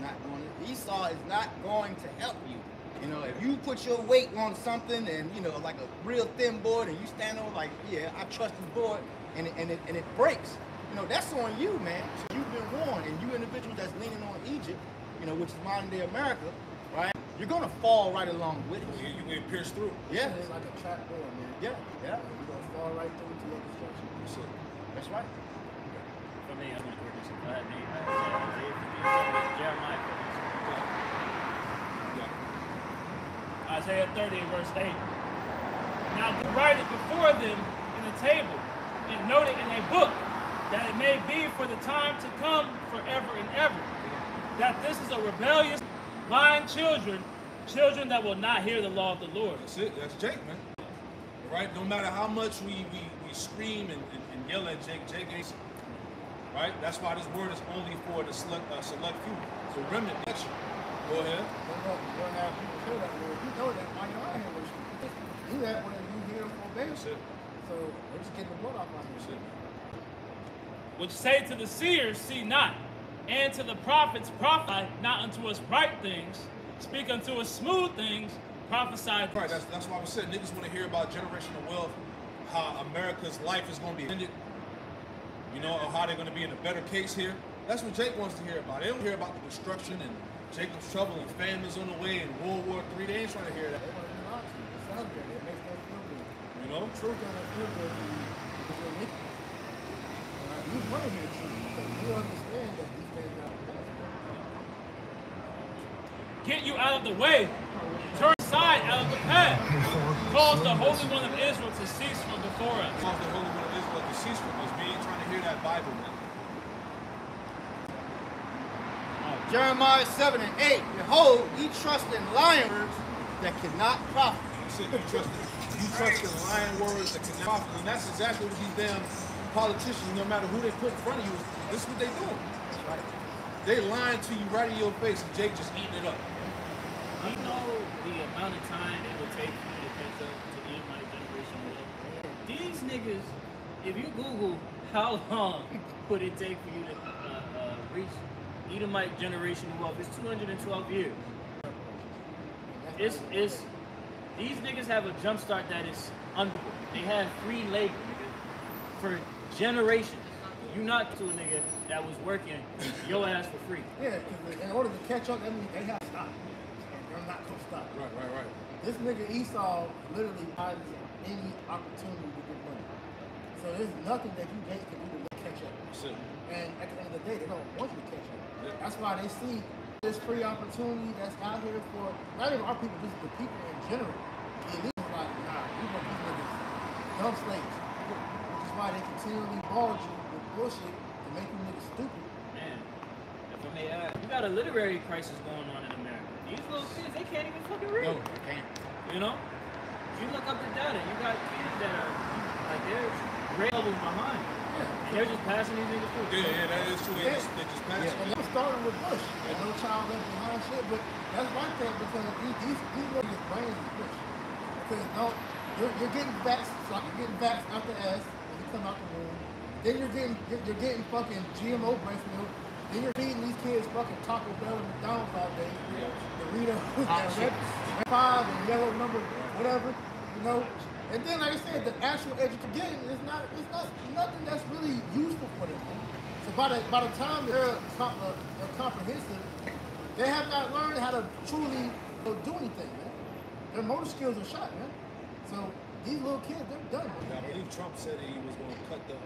not going to help you. You know, if you put your weight on something and, you know, like a real thin board and you stand on like, yeah, I trust this board and it breaks, you know, that's on you, man. So you've been warned, and you individuals that's leaning on Egypt, you know, which is modern day America, right? You're going to fall right along with it. Yeah, you get pierced through. Yeah. It's like a trap door, man. Yeah. You're going to fall right through to your destruction. That's it. That's right. For me, I'm going to correct this. Go ahead, Nate. Isaiah 50 and 7, Jeremiah 50. Isaiah 30 and verse 8. Now write it before them in the table, and note it in a book, that it may be for the time to come forever and ever, that this is a rebellious, lying children that will not hear the law of the Lord. That's it. That's Jake, man. Right? No matter how much we scream and yell at Jake ain't. Right? That's why this word is only for the select few. So remnant next year. Go ahead. You're going to have people hear that word. You know that while you're out here worshiping. Do that when you hear for That's baby. it. So we're just getting the blood off our That's hands. it. Which say to the seers, see not, and to the prophets, prophesy not unto us bright things, speak unto us smooth things, prophesy. Right, that's why I said niggas want to hear about generational wealth, how America's life is going to be ended, you know, or how they're going to be in a better case here. That's what Jake wants to hear about. They don't hear about the destruction and Jacob's trouble and famines on the way and World War III. They ain't trying to hear that. They want to be honest. It sounds good. It makes them feel good. You know? Truth doesn't feel good to you because you're wicked. You want to hear truth because you understand that these things are possible. Get you out of the way. Turn aside out of the path. Cause the Holy One of Israel to cease from before us. Cause the Holy One of Israel to cease from us. We ain't trying to hear that Bible, man. Jeremiah 7 and 8. Behold, ye trust in lying words that cannot profit. You trust in lying words that cannot profit. And that's exactly what these damn politicians, no matter who they put in front of you, this is what they doing. They lying to you right in your face, and Jake just eating it up. You know, the amount of time it would take for you to catch up to the Edomite generation. These niggas, if you Google how long would it take for you to reach Edomite generational wealth, it's 212 years. It's these niggas have a jump start that is unbelievable. They have free labor, nigga, for generations. You not to a nigga that was working your ass for free. Yeah, because in order to catch up, that means they have to stop. They're not gonna stop. Right. This nigga Esau literally finds any opportunity to get money. So there's nothing that you can do to catch up. That's it. And at the end of the day, they don't want you to catch up. Yeah. That's why they see this free opportunity that's out here for not even our people, just the people in general. The elite is like, nah, we want these niggas dumb slaves. Which is why they continually barge you with bullshit to make you niggas stupid. Man, if I may add, you got a literary crisis going on in America. These little kids, they can't even fucking read. No, they can't. You know? If you look up the data, you got kids that are, like, they're grade levels behind. And they're just passing these niggas through. Yeah, that is true. They just pass it. And they're starting with Bush. And no child left behind shit, but that's like that because these niggas' brains is Bush. Because no, you're getting vaxxed, like you're getting vaxxed out the ass when you come out the womb. Then you're getting fucking GMO breast milk. Then you're feeding these kids fucking Taco Bell and McDonald's all day. Doritos, and red 5 and yellow number, whatever, you know. And then, like I said, the actual education is not nothing that's really useful for them. So by the time they're comprehensive, they have not learned how to truly do anything, man. Their motor skills are shot, man. So these little kids, they're done. I believe Trump said that he was going to cut the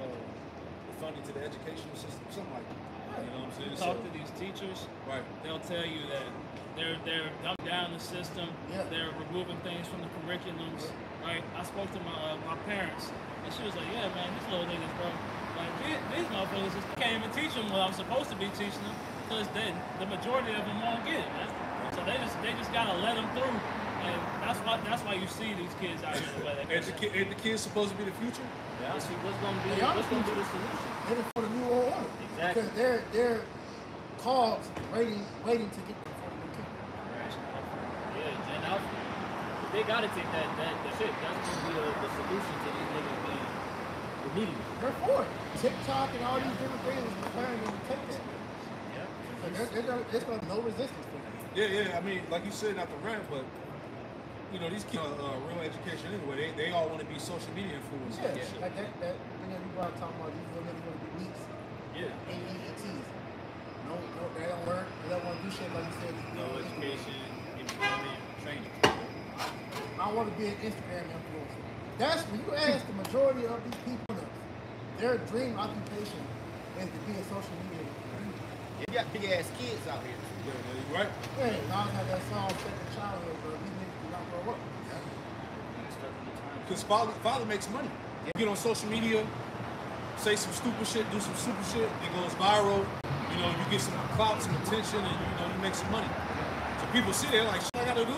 funding to the educational system, something like that. You know what I'm saying? Talk to these teachers. Right. They'll tell you that they're dumbing down the system. Yeah. They're removing things from the curriculums. Right. I spoke to my parents, and she was like, "Yeah, man, these little niggas, bro. Like these motherfuckers just can't even teach them what I'm supposed to be teaching them, because then the majority of them won't get it. So they just gotta let them through, and that's why you see these kids out here the way they. Ain't the kids supposed to be the future? Yeah. Let's see what's gonna be the solution. They're for the new world order. Exactly. Because they're cogs waiting to get the fucking king. Yeah, and they gotta take that shit. That's gonna be the solution to these niggas being remedial. They're for it. TikTok and all these different things is preparing them to take that. Yeah. So there's gonna be no resistance for them. Yeah. I mean, like you said, not to rant, but you know, these kids are real education anyway. They all want to be social media influencers. Yeah, And shit. like that you know, people are talking about these little niggas want to be leaks. Yeah. AETs. No, they don't work. They don't want to do shit like you said. No education, employment, training. I want to be an Instagram influencer. That's when you ask the majority of these people, their dream occupation is to be a social media influencer. You got big ass kids out here. Yeah, you right. Hey, Nas had that song Second Childhood, but these niggas do not grow up. Because father makes money. You get on social media, say some stupid shit, do some stupid shit, it goes viral. You know, you get some clout, some attention, and you know, you make some money. So people see that like, shit I gotta do.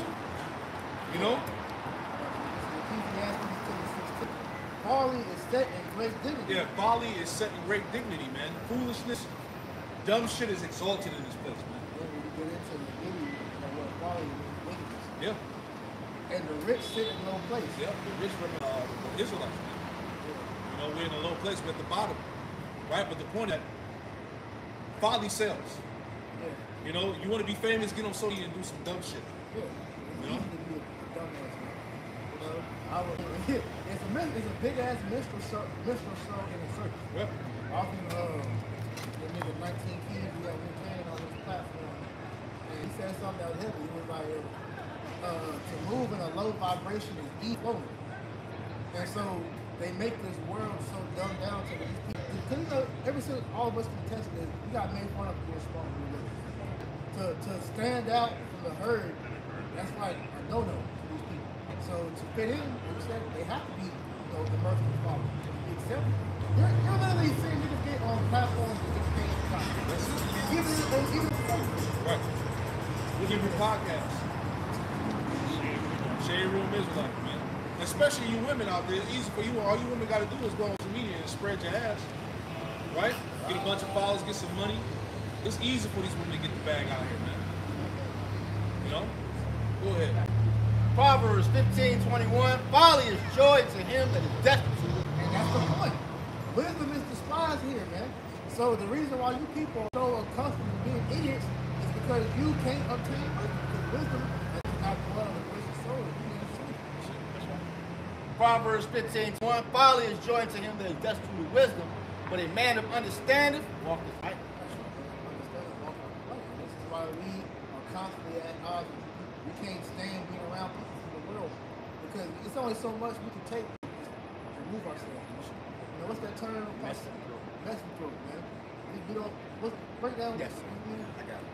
You know? Folly is set in great dignity. Yeah, folly is set in great dignity, man. Foolishness, dumb shit is exalted in this place, man. Then when you get into the dignity of what folly means, wickedness. Yeah. And the rich sit in low place. Yeah, the rich the Israelites, man. You know, we're in a low place, we're at the bottom. Right? But the point is that folly sells. Yeah. You know, you want to be famous, get on social media and do some dumb shit. Yeah. It's You know? easy to be a dumbass, man. You know, it's a big ass minstrel show in a circus. Yep. Often, the nigga 19 Keys, we got playing on this platform, and he said something that was heavy. He was like, to move in a low vibration is evil. And so they make this world so dumbed down to these people. Because you know, ever since all of us contested this, we got made fun of for small religion. To stand out from the herd, that's like a no-no to these people. So to fit in, like you said, they have to be, you know, the merciful followers. To be accepted. You're literally seeing niggas get on platforms and get paid for content. Even Right. We give you podcasts. Shade Room Israelites, man. Especially you women out there, it's easy for you. All you women got to do is go on social media and spread your ass. Right? Get a bunch of followers, get some money. It's easy for these women to get the bag out here, man. You know? Go ahead. Proverbs 15:21. Folly is joy to him that is destitute. And that's the point. Wisdom is despised here, man. So the reason why you people are so accustomed to being idiots is because you can't obtain wisdom. Because wisdom is not dwell in the gracious soul. You can't see. Proverbs 15:1. Folly is joy to him that is destitute of wisdom, but a man of understanding walketh right. This is why we are constantly at odds with people. We can't stand being around people in the world because it's only so much we can take to remove ourselves. You know, what's that term? Misanthrope, man. You don't break down. Yes, I got it.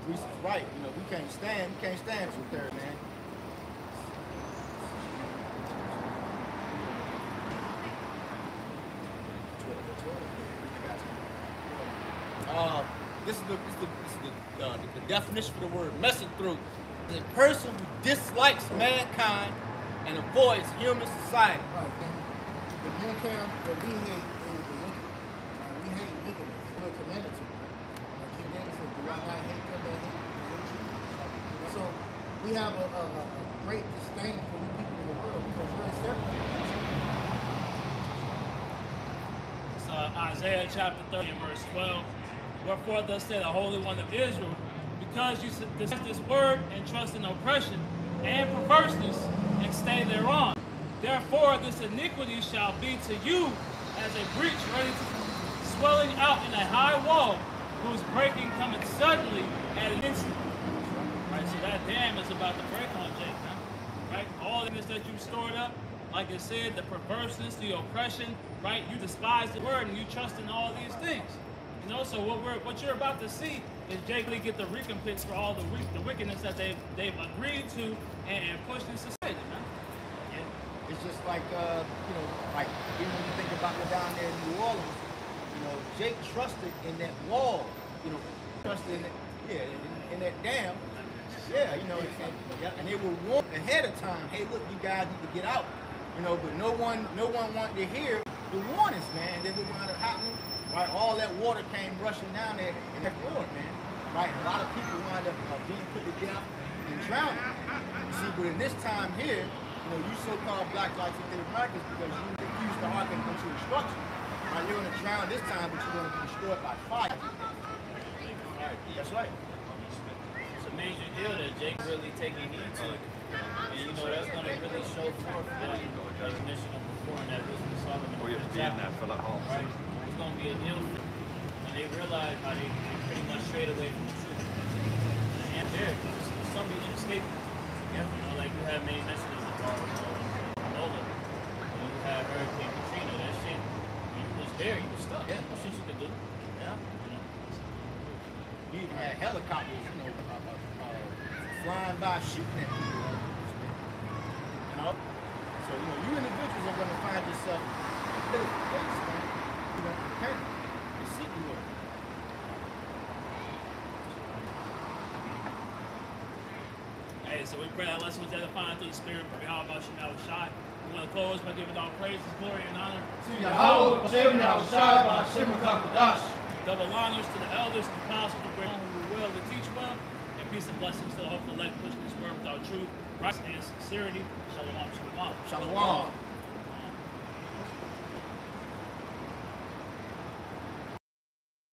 Reese's right. You know, we can't stand truth there, man. This is the definition for the word misanthrope. It's a person who dislikes mankind and avoids human society. Right. The mankind that we hate is the wicked. We hate wickedness. We're commanded to. Like King David said, do I not hate them that hate you? And so we have a great disdain for you people in the world because you're accepted. It's Isaiah chapter 30 and verse 12. Wherefore thus said the Holy One of Israel, because you detest this word and trust in oppression and perverseness and stay thereon. Therefore this iniquity shall be to you as a breach ready to swelling out in a high wall, whose breaking cometh suddenly at an instant. Right, so that dam is about to break on Jake, huh? Right? All of this that you stored up, like it said, the perverseness, the oppression, right? You despise the word and you trust in all these things. You know, so what you're about to see is Jake Lee get the recompense for all the wickedness that they've agreed to and pushed in society, man. Yeah. It's just like you know, like even when you think about it down there in New Orleans, you know, Jake trusted in that wall, you know, trusted in it, yeah, in that dam. Yeah, you know, and they were warned ahead of time, hey look, you guys need to get out. You know, but no one wanted to hear the warnings, man. Then what wound up happening? Right, all that water came rushing down there in that floor, man. Right, a lot of people wound up being put to death and drowning. See, but in this time here, you know, you so-called black lives and Native Americans because you refuse to hearken unto instruction. Right, you're going to drown this time, but you're going to be destroyed by fire. That's right. It's a major deal that Jake's really taking heed to. And you know, that's going to really show forth the recognition of performing that business Solomon. Oh, you have to be in that for that whole right? It's going to be a deal for them. And they realize how they pretty much strayed away from the truth. And there, it's going to be inescapable. Yeah. You know, like you have made mention of the car, Nola. You had Hurricane Katrina, that shit, you was there, you was stuck. Yeah. That's what you could do. Yeah. You know. You even had helicopters, you know, flying by shooting at people. You know? So, you know, you individuals are going to find yourself in a pitiful place, man. You know, repent and seek the Lord. Hey, so we pray that lesson was edifying through the Spirit. How about Shemel Shai? We want to close by giving all praises, glory, and honor. Double honors to the elders, the apostles, the great who will to teach well, and peace and blessings to the hopeful elect pushing this word without truth, righteousness, and sincerity. Shalom, shalom. Shalom.